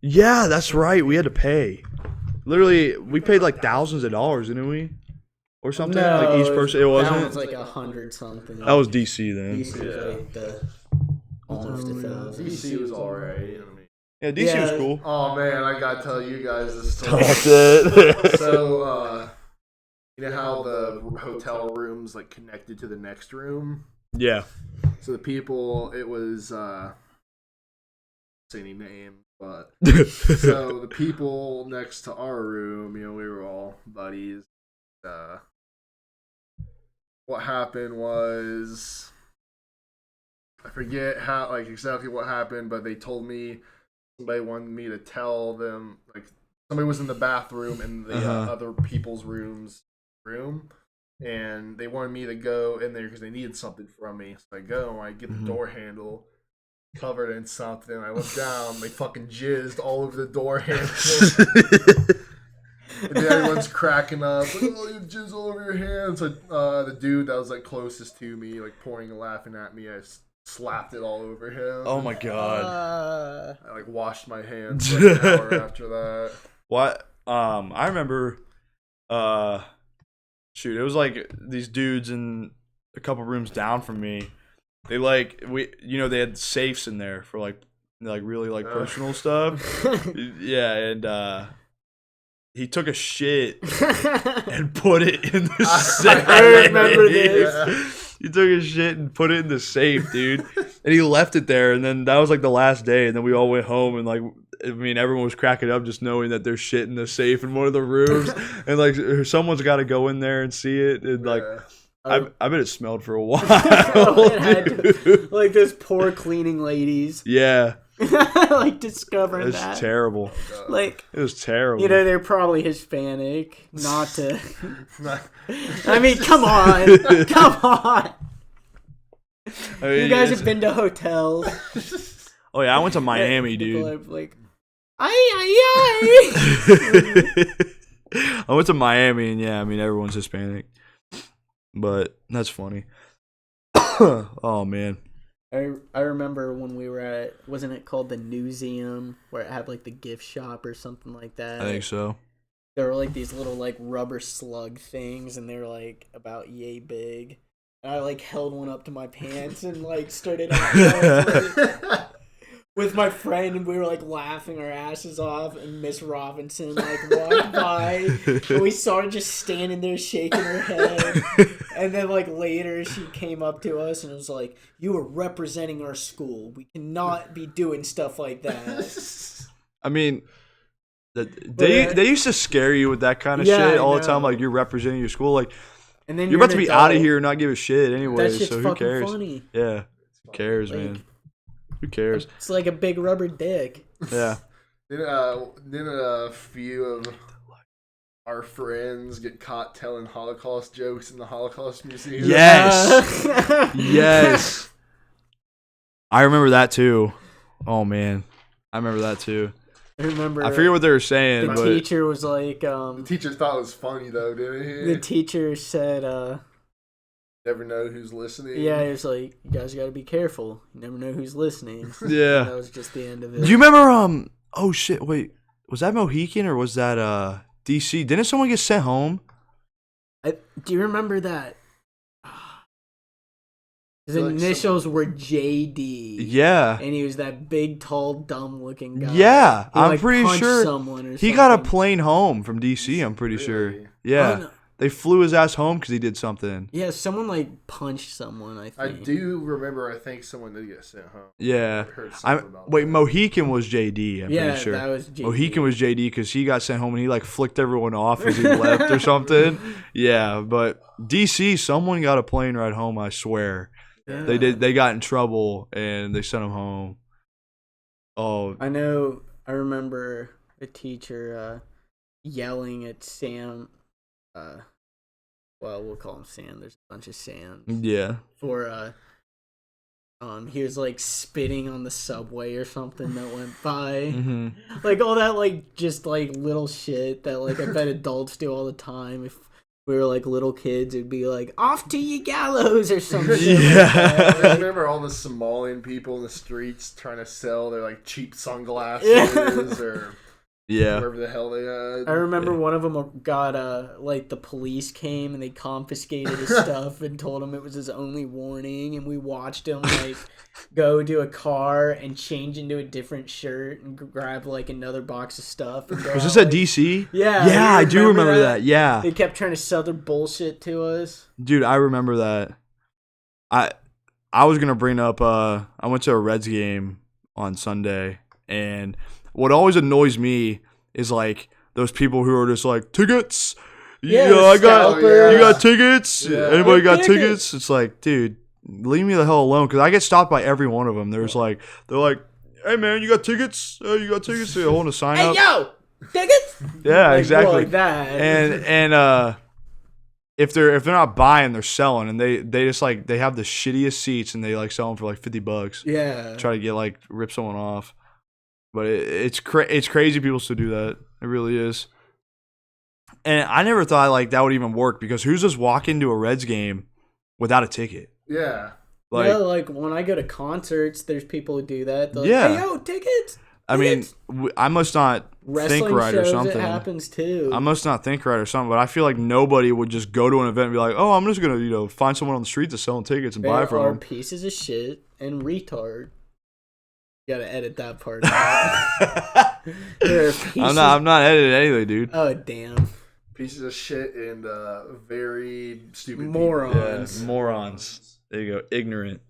that's right. We had to pay. Literally, we paid like thousands of dollars, didn't we? Or something. No, like each person. It wasn't. That was like 100 something. That was DC then. DC was like the almost 1,000. DC was alright. I mean, Yeah, DC was Yeah. cool. oh man, I gotta tell you guys this story. That's it. So, you know how the hotel rooms like connected to the next room? Yeah. So the people, it was, say any name, but so the people next to our room, you know, we were all buddies. What happened was, I forget how, like exactly what happened, but they told me somebody wanted me to tell them, like somebody was in the bathroom in the other people's room, and they wanted me to go in there because they needed something from me. So I go, I get the door handle covered in something. I look down, they fucking jizzed all over the door handle. And then everyone's cracking up. Like, oh, you jizz all over your hands. So, the dude that was like closest to me, like pouring and laughing at me, I slapped it all over him. Oh my god. I like washed my hands for like an hour after that. What? I remember. Shoot, it was like these dudes in a couple rooms down from me. They they had safes in there for like really like personal stuff. Yeah, and he took a shit and put it in the safe. I remember this. He took his shit and put it in the safe, dude. And he left it there, and then that was like the last day, and then we all went home, and like, I mean, everyone was cracking up just knowing that there's shit in the safe in one of the rooms, and like someone's got to go in there and see it, and like, I bet it smelled for a while. It had to- like those poor cleaning ladies. Yeah, like discovering it's that. terrible. Like, It was terrible. you know, they're probably Hispanic. Not to. I mean, come on. Come on. I mean, You guys it's- have been to hotels. Oh yeah, I went to Miami, People dude. are like, ay. I went to Miami, and yeah, I mean everyone's Hispanic, but that's funny. Oh man, I remember when we were at, wasn't it called the Newseum, where it had like the gift shop or something like that? I think so. There were like these little like rubber slug things, and they're like about yay big. And I like held one up to my pants and like started. with my friend, and we were like laughing our asses off, and Miss Robinson like walked by, and we saw her just standing there shaking her head, and then like later she came up to us and was like, "You are representing our school. We cannot be doing stuff like that." I mean, they used to scare you with that kind of shit all the time. Like, you're representing your school, like, and then you're about to be out of here and not give a shit anyway. That shit's so who fucking cares? funny. Yeah, who cares, Like, man? Who cares? It's like a big rubber dick. Yeah. Then a few of our friends get caught telling Holocaust jokes in the Holocaust Museum. Yes. Yes. I remember that too. Oh man, I remember that too. I remember. I forget what they were saying, the but teacher was like, The teacher thought it was funny though, didn't he? the teacher said, Never know who's listening. yeah, he was like, you guys got to be careful. You never know who's listening. yeah. And that was just the end of it. Do you remember? Oh shit! Wait, was that Mohican or was that DC? Didn't someone get sent home? Do you remember that? His Like initials were JD. Yeah. And he was that big, tall, dumb-looking guy. Yeah, He, I'm like, pretty punched sure someone or he something. got a plane home from DC. I'm pretty sure. Really? Yeah. Oh, no. They flew his ass home because he did something. Yeah, someone like punched someone. I I think. do remember. I think someone did get sent home. Yeah. I heard something about Wait, that. Mohican was JD. I'm Yeah, pretty sure. that was JD. Mohican was JD because he got sent home and he like flicked everyone off as he left or something. Yeah, but DC, someone got a plane ride home. I swear. Yeah. They did. They got in trouble and they sent him home. Oh, I know. I remember a teacher yelling at Sam. Well, we'll call him Sam. There's a bunch of Sams. yeah. For he was like spitting on the subway or something that went by. hmm Like all that, like just like little shit that like I bet adults do all the time. If we were like little kids, it'd be like off to your gallows or something. Yeah. I remember all the Somalian people in the streets trying to sell their like cheap sunglasses Yeah. or Yeah. whatever the hell they had. I remember one of them got like the police came and they confiscated his stuff and told him it was his only warning, and we watched him like go to a car and change into a different shirt and grab like another box of stuff. And go Was this out, at like, DC? Yeah. Yeah, you I do remember that. Yeah. They kept trying to sell their bullshit to us. Dude, I remember that. I was gonna bring up I went to a Reds game on Sunday, and what always annoys me is like those people who are just like tickets. Yeah, Yeah, the I got scalpers. you got tickets. Yeah. Anybody got Tickets. tickets? It's like, dude, leave me the hell alone, because I get stopped by every one of them. They're like, hey man, you got tickets? You got tickets? They're holding a sign Hey up. yo, tickets? Yeah, Like, exactly. like that. And if they're not buying, they're selling, and they just like they have the shittiest seats and they like sell them for like $50. yeah. Try to get like rip someone off, but it's crazy people still do that. It really is. And I never thought like that would even work, because who's just walking to a Reds game without a ticket? Yeah. Like, yeah, like when I go to concerts, there's people who do that. They're Yeah. like, hey yo, tickets. I mean, Tickets. I must not Wrestling think right or shows, something. it happens too. I must not think right or something, but I feel like nobody would just go to an event and be like, "Oh, I'm just gonna, find someone on the street that's selling tickets and They buy from are them." pieces of shit and retard. You gotta edit that part out. They're pieces. I'm not editing anything, dude. Oh damn, Pieces of shit and very stupid morons. Morons. There you go. Ignorant.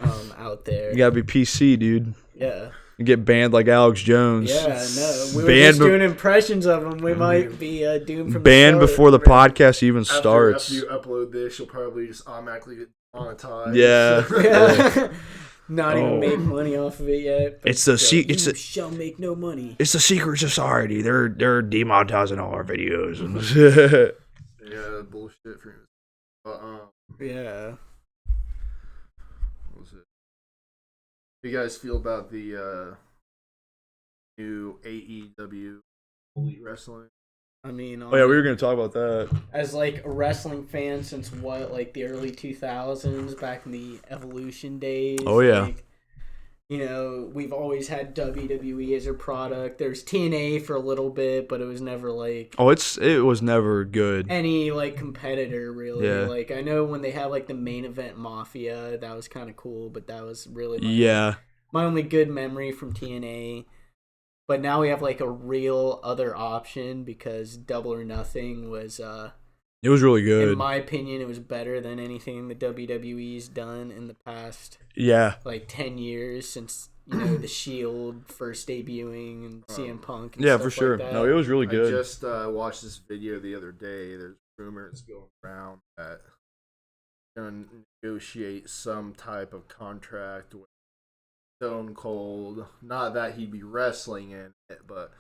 Out there. You gotta be PC, dude. Yeah. You get banned like Alex Jones. Yeah, no. We were Banned just doing impressions of them. We might be doomed from Banned the before the podcast even After starts. you upload this, you'll probably just automatically get monetized. Yeah. Yeah. Not Oh. even make money off of it yet. but It's the still, se- it's you a- shall make no money. It's a secret society. They're demonetizing all our videos. Yeah, bullshit for him. Yeah. What was it? How do you guys feel about the new AEW Elite Wrestling? I mean, Oh yeah, we were gonna talk about that. as like a wrestling fan since what, like the early 2000s, back in the Evolution days. Oh, yeah. like, we've always had WWE as a product. There's TNA for a little bit, but it was never like Oh, it was never good. any like competitor really. Yeah. Like I know when they had like the main event Mafia, that was kind of cool, but that was really Yeah. my only good memory from TNA. But now we have like a real other option because Double or Nothing was It was really good. in my opinion, it was better than anything the WWE's done in the past Yeah. like 10 years since, the Shield first debuting and CM Punk and Yeah, stuff for sure. like that. No, it was really good. I just watched this video the other day. There's rumors going around that they're going to negotiate some type of contract with Stone Cold. Not that he'd be wrestling in it, but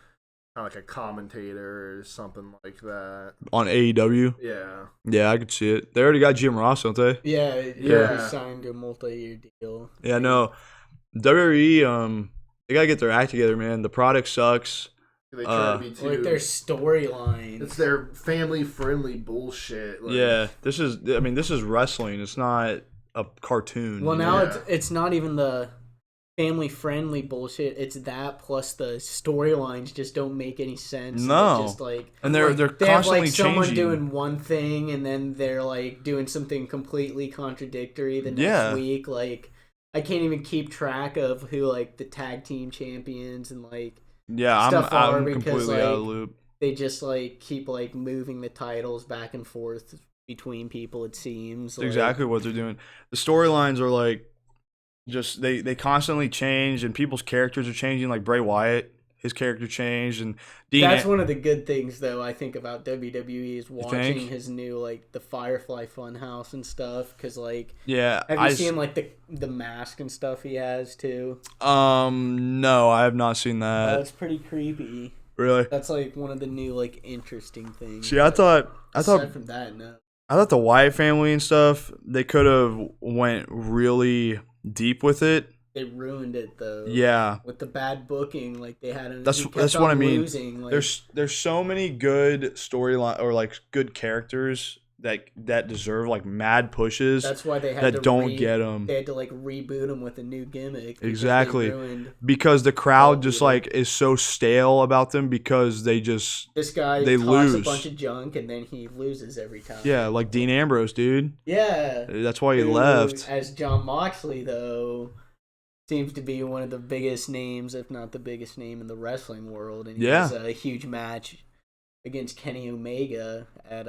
kind of like a commentator or something like that. On AEW? Yeah. Yeah, I could see it. They already got Jim Ross, don't they? Yeah, Yeah. he signed a multi-year deal. Yeah, no. WWE, they gotta get their act together, man. The product sucks. They try to be too. Like their storyline. It's their family-friendly bullshit. Like, Yeah, this is wrestling. It's not a cartoon. Well, you now know? it's not even the family-friendly bullshit. It's that plus the storylines just don't make any sense. No. It's just like, And they're they constantly have like someone changing. doing one thing and then they're like doing something completely contradictory the next Yeah. week. Like I can't even keep track of who like the tag team champions and like Yeah, stuff are I'm because, completely out of the like, loop. they just like keep like moving the titles back and forth between people. It seems That's exactly what they're doing. The storylines are like just they constantly change, and people's characters are changing. Like Bray Wyatt, his character changed, and Dean. That's one of the good things, though, I think about WWE is watching think? his new, like, the Firefly Funhouse and stuff. Because, like, Yeah, have you seen, like, the mask and stuff he has, too? No, I have not seen that. That's pretty creepy. Really? That's, like, one of the new, like, interesting things. See, I thought Aside from that, no. I thought the Wyatt family and stuff, they could have went really deep with it. They ruined it, though. Yeah. With the bad booking, like, they had... That's he kept what on I mean. Losing, like, There's so many good storyline or like good characters that deserve like mad pushes. that's why they had that to don't get them. They had to, like, reboot him with a new gimmick. because Exactly. they ruined Because the crowd just people. like is so stale about them because they just This guy They talks lose. a bunch of junk and then he loses every time. yeah, like Dean Ambrose, dude. Yeah. That's why he Who, left. As John Moxley, though, seems to be one of the biggest names, if not the biggest name in the wrestling world. And he Yeah. has a huge match against Kenny Omega at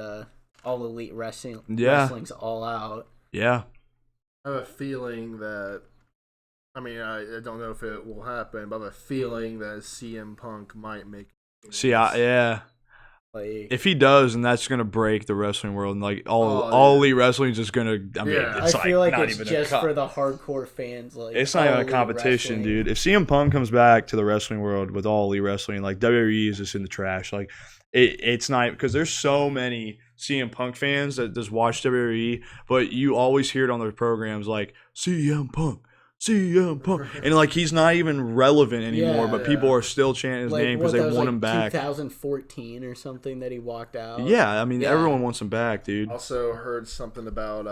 All Elite Wrestling. Yeah. Wrestling's All Out. Yeah. I have a feeling that. I mean, I don't know if it will happen, but I have a feeling that CM Punk might make. See, yeah. Like, If he does, and that's gonna break the wrestling world, and like all Oh, yeah. elite wrestling is just gonna. I mean, Yeah. it's I feel like not it's even just a for the hardcore fans. Like, It's not even All a Elite competition, Wrestling. dude. If CM Punk comes back to the wrestling world with all elite wrestling, like WWE is just in the trash. Like it's not because there's so many CM Punk fans that just watch WWE, but you always hear it on their programs like CM Punk. CM Punk, and like he's not even relevant anymore, Yeah. but people are still chanting his name because what, they that was, want like, him back. 2014 or something that he walked out. Yeah, I mean Yeah. everyone wants him back, dude. Also heard something about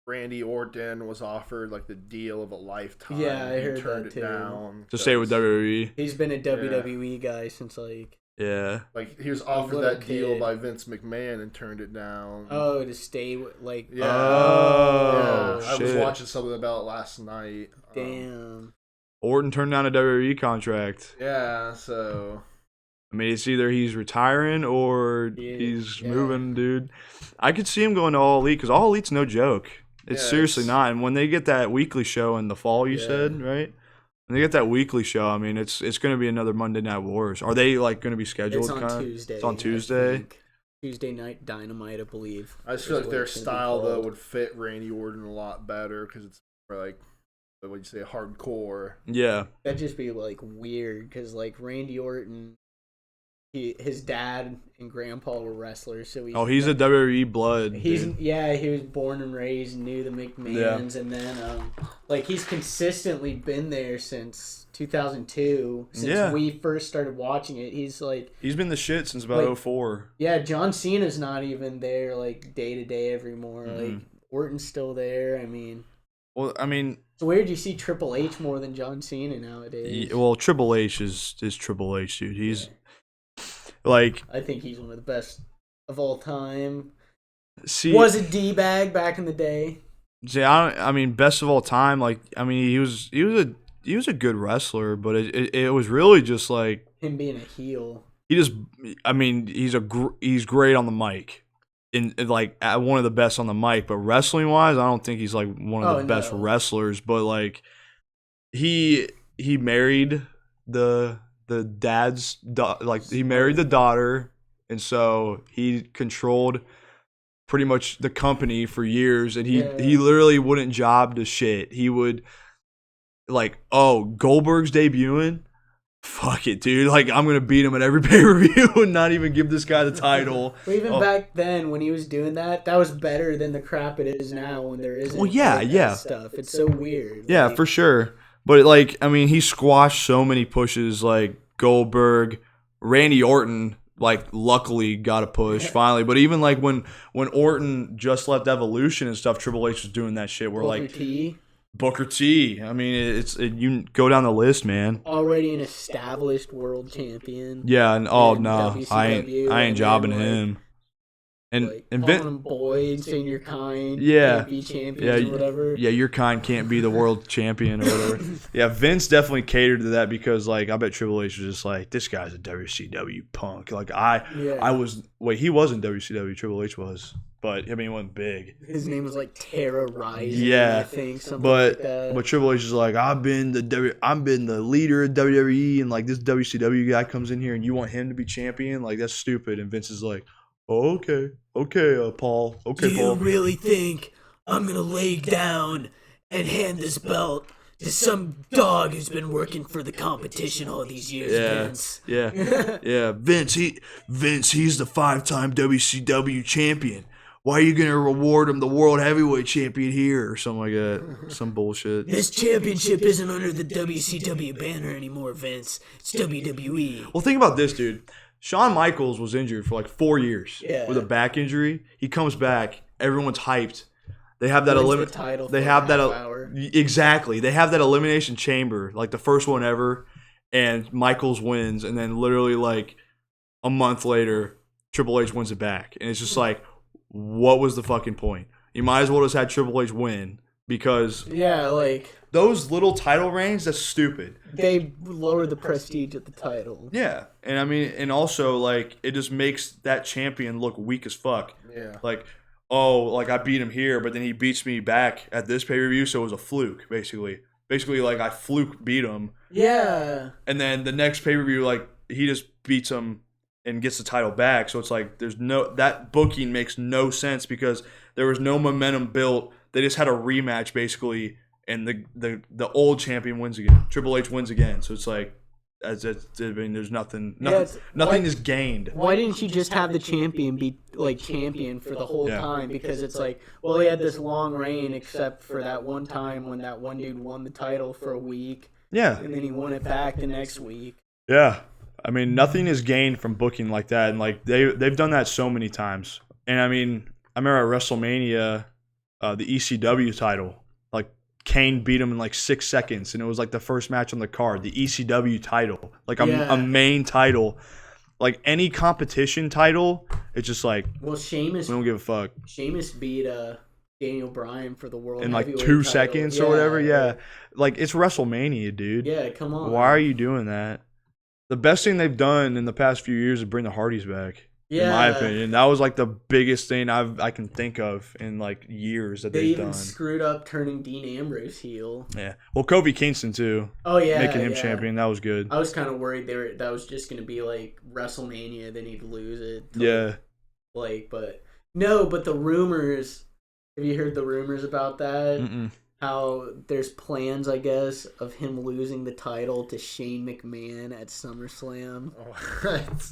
Randy Orton was offered like the deal of a lifetime. Yeah, I He heard turned that it too. down. To stay with WWE. He's been a WWE guy since like Yeah, Like he was offered little that deal kid. by Vince McMahon and turned it down. to stay with like Yeah. Oh, yeah. I was shit. watching something about it last night. damn. Orton turned down a WWE contract. Yeah, so I mean, it's either he's retiring or Yeah, he's yeah. moving, dude. I could see him going to All Elite because All Elite's no joke. It's Yeah, seriously it's- not. And when they get that weekly show in the fall, you Yeah. said, right? When they get that weekly show, I mean, it's going to be another Monday Night Wars. Are they like going to be scheduled? It's on kinda? Tuesday. It's on I Tuesday. think. Tuesday Night Dynamite, I believe. I just feel is like what their it's gonna be style though called. would fit Randy Orton a lot better because it's more like what would you say hardcore. Yeah, That'd just be like weird because like Randy Orton, his dad and grandpa were wrestlers, so he's a WWE blood. He's dude. he was born and raised, knew the McMahons, and then like he's consistently been there since 2002. Since Yeah. we first started watching it, he's like, He's been the shit since about Like- 04. yeah, John Cena's not even there like day to day evermore. Like Orton's still there. I mean, Well, I mean, it's weird you see Triple H more than John Cena nowadays. Triple H is Triple H, dude. He's like, I think he's one of the best of all time. see, Was a D-bag back in the day. See, I mean, best of all time. Like, I mean, he was a good wrestler, but it was really just like him being a heel. he just. I mean, he's great on the mic, like one of the best on the mic. But wrestling wise, I don't think he's like one of the best wrestlers. But like, he married the dad's like he married the daughter, and so he controlled pretty much the company for years, and he literally wouldn't job to shit. He would like, oh, Goldberg's debuting? Fuck it, dude. Like, I'm going to beat him at every pay-per-view and not even give this guy the title. But even back then, when he was doing that was better than the crap it is now when there isn't stuff. It's so weird. Yeah, like, for sure. But, like, I mean, he squashed so many pushes, like Goldberg, Randy Orton, like, luckily got a push finally. But even, like, when Orton just left Evolution and stuff, Triple H was doing that shit where, like... Booker T. I mean, you go down the list, man. Already an established world champion. Yeah, and I ain't jobbing him. And calling Boyd, saying your kind can't be champions or whatever. Yeah, your kind can't be the world champion or whatever. Yeah, Vince definitely catered to that because, like, I bet Triple H was just like, this guy's a WCW punk. Like, he wasn't WCW, Triple H was. But, I mean, he wasn't big. His name was, like, Terra Rising, I think, something like that. But Triple H is like, I've been the leader of WWE, and, like, this WCW guy comes in here, and you want him to be champion? Like, that's stupid. And Vince is like, oh, okay, Paul. Okay, Do Paul. you really think I'm going to lay down and hand this belt to some dog who's been working for the competition all these years, Vince? Yeah. Vince, he's the 5-time WCW champion. Why are you going to reward him the World Heavyweight Champion here or something like that? Some bullshit. This championship isn't under the WCW banner anymore, Vince. It's WWE. Well, think about this, dude. Shawn Michaels was injured for like 4 years with a back injury. He comes back. Everyone's hyped. They have that title. They have that exactly. They have that elimination chamber, like the first one ever, and Michaels wins, and then literally like a month later, Triple H wins it back, and it's just like, what was the fucking point? You might as well just had Triple H win because those little title reigns, that's stupid. They lower the prestige of the title. Yeah, and I mean, and also like it just makes that champion look weak as fuck. Yeah, like, oh, like I beat him here, but then he beats me back at this pay-per-view, so it was a fluke, basically. Basically, like I fluke beat him. Yeah. And then the next pay-per-view, like he just beats him and gets the title back. So it's like that booking makes no sense because there was no momentum built. They just had a rematch basically, and the old champion wins again. Triple H wins again. So it's like, I mean, there's nothing is gained. Why didn't you just have the champion be like champion for the whole time? Because it's like, well, he had this long reign except for that one time when that one dude won the title for a week. Yeah. And then he won it back the next week. Yeah. I mean, nothing is gained from booking like that, and like they've done that so many times. And I mean, I remember at WrestleMania, the ECW title, like Kane beat him in like 6 seconds, and it was like the first match on the card. The ECW title, like a main title, like any competition title, it's just like, well, Sheamus, we don't give a fuck. Sheamus beat Daniel Bryan for the world in like 2 seconds or whatever. Yeah, like it's WrestleMania, dude. Yeah, come on. Why are you doing that? The best thing they've done in the past few years is bring the Hardys back. Yeah. In my opinion, that was like the biggest thing I can think of in like years that they've done. They even screwed up turning Dean Ambrose heel. Yeah. Well, Kofi Kingston too. Oh yeah. Making him champion, that was good. I was kind of worried that was just gonna be like WrestleMania, then he'd lose it. Yeah. But the rumors. Have you heard the rumors about that? Mm-mm. How there's plans, I guess, of him losing the title to Shane McMahon at SummerSlam. What?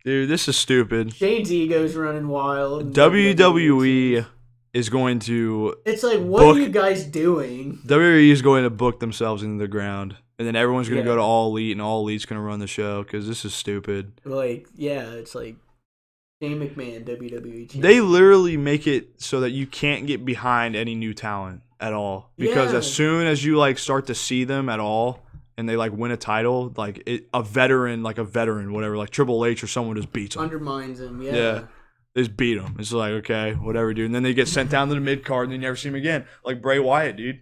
Dude, this is stupid. Shane's ego's running wild. WWE is going to... It's like, what are you guys doing? WWE is going to book themselves into the ground. And then everyone's going to go to All Elite, and All Elite's going to run the show, because this is stupid. Like, yeah, it's like... Shane McMahon, WWE champion. They literally make it so that you can't get behind any new talent at all. Because as soon as you like start to see them at all and they like win a title, like a veteran, whatever, like Triple H or someone just beats them. Undermines him, yeah. They just beat him. It's like, okay, whatever, dude. And then they get sent down to the mid card, and you never see him again. Like Bray Wyatt, dude.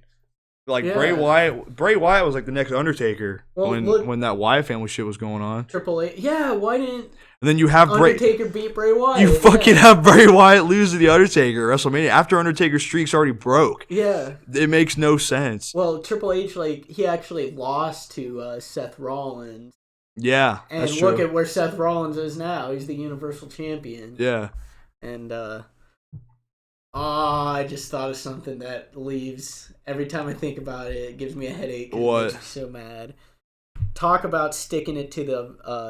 Like Bray Wyatt was like the next Undertaker when that Wyatt family shit was going on. Triple H. Yeah, why didn't And then you have Undertaker beat Bray Wyatt? You fucking have Bray Wyatt lose to the Undertaker at WrestleMania after Undertaker's streak's already broke. Yeah. It makes no sense. Well, Triple H, like, he actually lost to Seth Rollins. Yeah, and that's look true. at where Seth Rollins is now. He's the Universal Champion. Yeah. And I just thought of something that leaves every time I think about it. It gives me a headache. What? It makes me so mad. Talk about sticking it to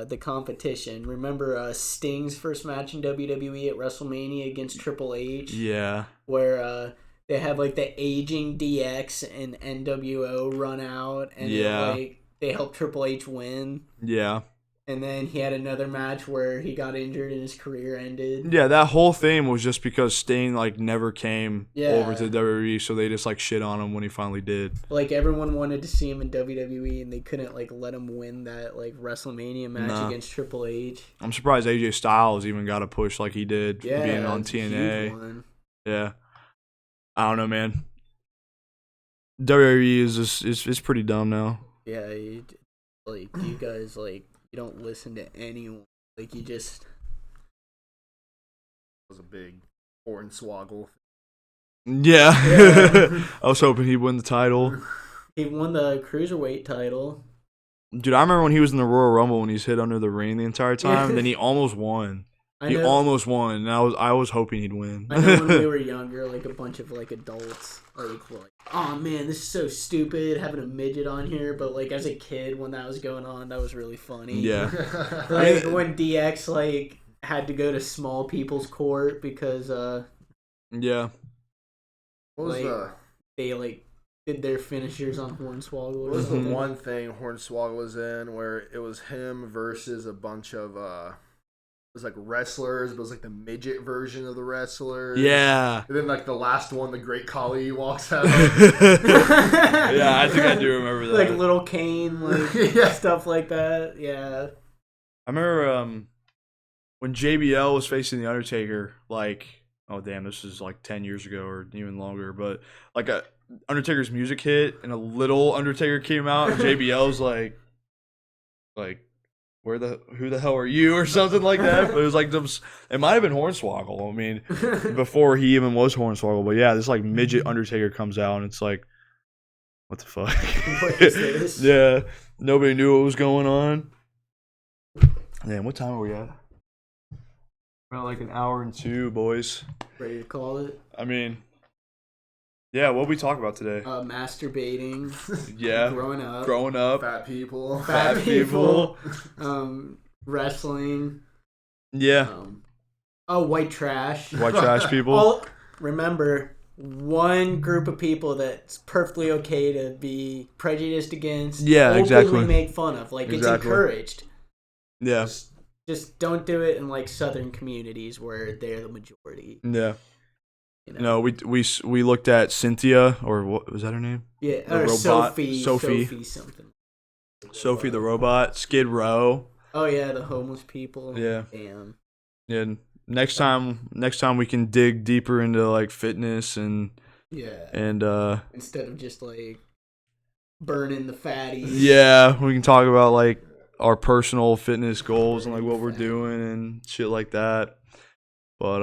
the competition. Remember Sting's first match in WWE at WrestleMania against Triple H? Yeah. Where they had like the aging DX and NWO run out, and they helped Triple H win. Yeah. And then he had another match where he got injured and his career ended. Yeah, that whole thing was just because Sting like never came over to WWE, so they just like shit on him when he finally did. Like everyone wanted to see him in WWE, and they couldn't like let him win that like WrestleMania match against Triple H. I'm surprised AJ Styles even got a push like he did, being on TNA. Yeah, I don't know, man. WWE is just it's pretty dumb now. Yeah, you guys like. You don't listen to anyone. Like, you just... It was a big hornswoggle. Yeah. I was hoping he'd win the title. He won the Cruiserweight title. Dude, I remember when he was in the Royal Rumble when he's hit under the ring the entire time, and then he almost won. Almost won, and I was hoping he'd win. I know when we were younger, like, a bunch of, like, adults, like, oh, man, this is so stupid, having a midget on here, but, like, as a kid, when that was going on, that was really funny. Yeah. Like, when DX, like, had to go to small people's court because, yeah. What was they, like, did their finishers on Hornswoggle or What was the something. one thing Hornswoggle was in where it was him versus a bunch of, it was like wrestlers, but it was like the midget version of the wrestlers. Yeah. And then like the last one, the Great Khali walks out. Yeah, I think I do remember that. Like Little Kane, like stuff like that. Yeah. I remember when JBL was facing the Undertaker, like, oh damn, this is like 10 years ago or even longer, but like Undertaker's music hit and a little Undertaker came out and JBL's like who the hell are you or something like that. But it was like it might have been Hornswoggle. I mean, before he even was Hornswoggle. But yeah, this like midget Undertaker comes out and it's like, what the fuck? What is this? Yeah, nobody knew what was going on. Man, what time are we at? About like an hour and 2, boys. Ready to call it? I mean, yeah, what we talk about today? Masturbating. Yeah. Growing up. Fat people. Fat people. Wrestling. Yeah. White trash. White trash people. Remember, one group of people that's perfectly okay to be prejudiced against. Yeah, openly exactly. Make fun of. Like, it's encouraged. Yeah. Just don't do it in, like, southern communities where they're the majority. Yeah. You know? No, we looked at Cynthia, or what was that her name? Yeah, the or robot. Sophie something. Sophie the robot. Skid Row. Oh yeah, the homeless people. Yeah. Damn. Yeah. Next time we can dig deeper into like fitness and instead of just like burning the fatties. Yeah, we can talk about like our personal fitness goals and like what we're doing and shit like that. But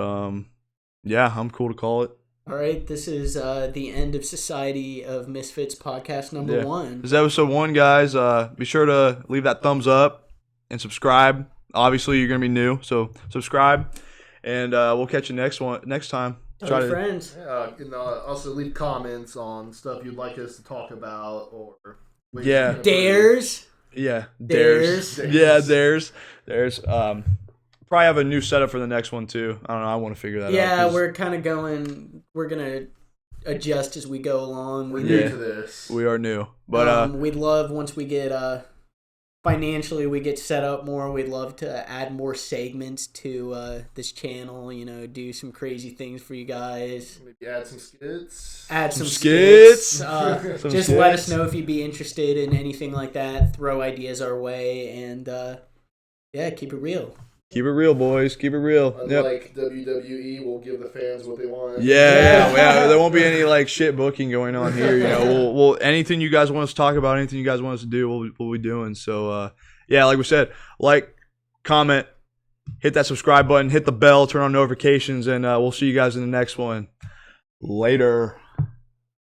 yeah, I'm cool to call it. All right, this is the end of Society of Misfits podcast number 1. This is episode 1, guys. Be sure to leave that thumbs up and subscribe. Obviously, you're gonna be new, so subscribe, and we'll catch you next time. Tell your friends. Yeah, and also leave comments on stuff you'd like us to talk about, or dares. Yeah, dares. Yeah, dares. Probably have a new setup for the next one too. I don't know. I want to figure that out. Yeah, we're kind of going. We're gonna adjust as we go along. We're new to this. We are new, but we'd love once we get financially we get set up more. We'd love to add more segments to this channel. You know, do some crazy things for you guys. Maybe add some skits. Add some skits. Just let us know if you'd be interested in anything like that. Throw ideas our way, and keep it real. Keep it real, boys. Keep it real. Yep. Unlike WWE, we'll give the fans what they want. Yeah. There won't be any like shit booking going on here. You know, we'll anything you guys want us to talk about, anything you guys want us to do, we'll be doing. So yeah, like we said, like, comment, hit that subscribe button, hit the bell, turn on notifications, and we'll see you guys in the next one. Later.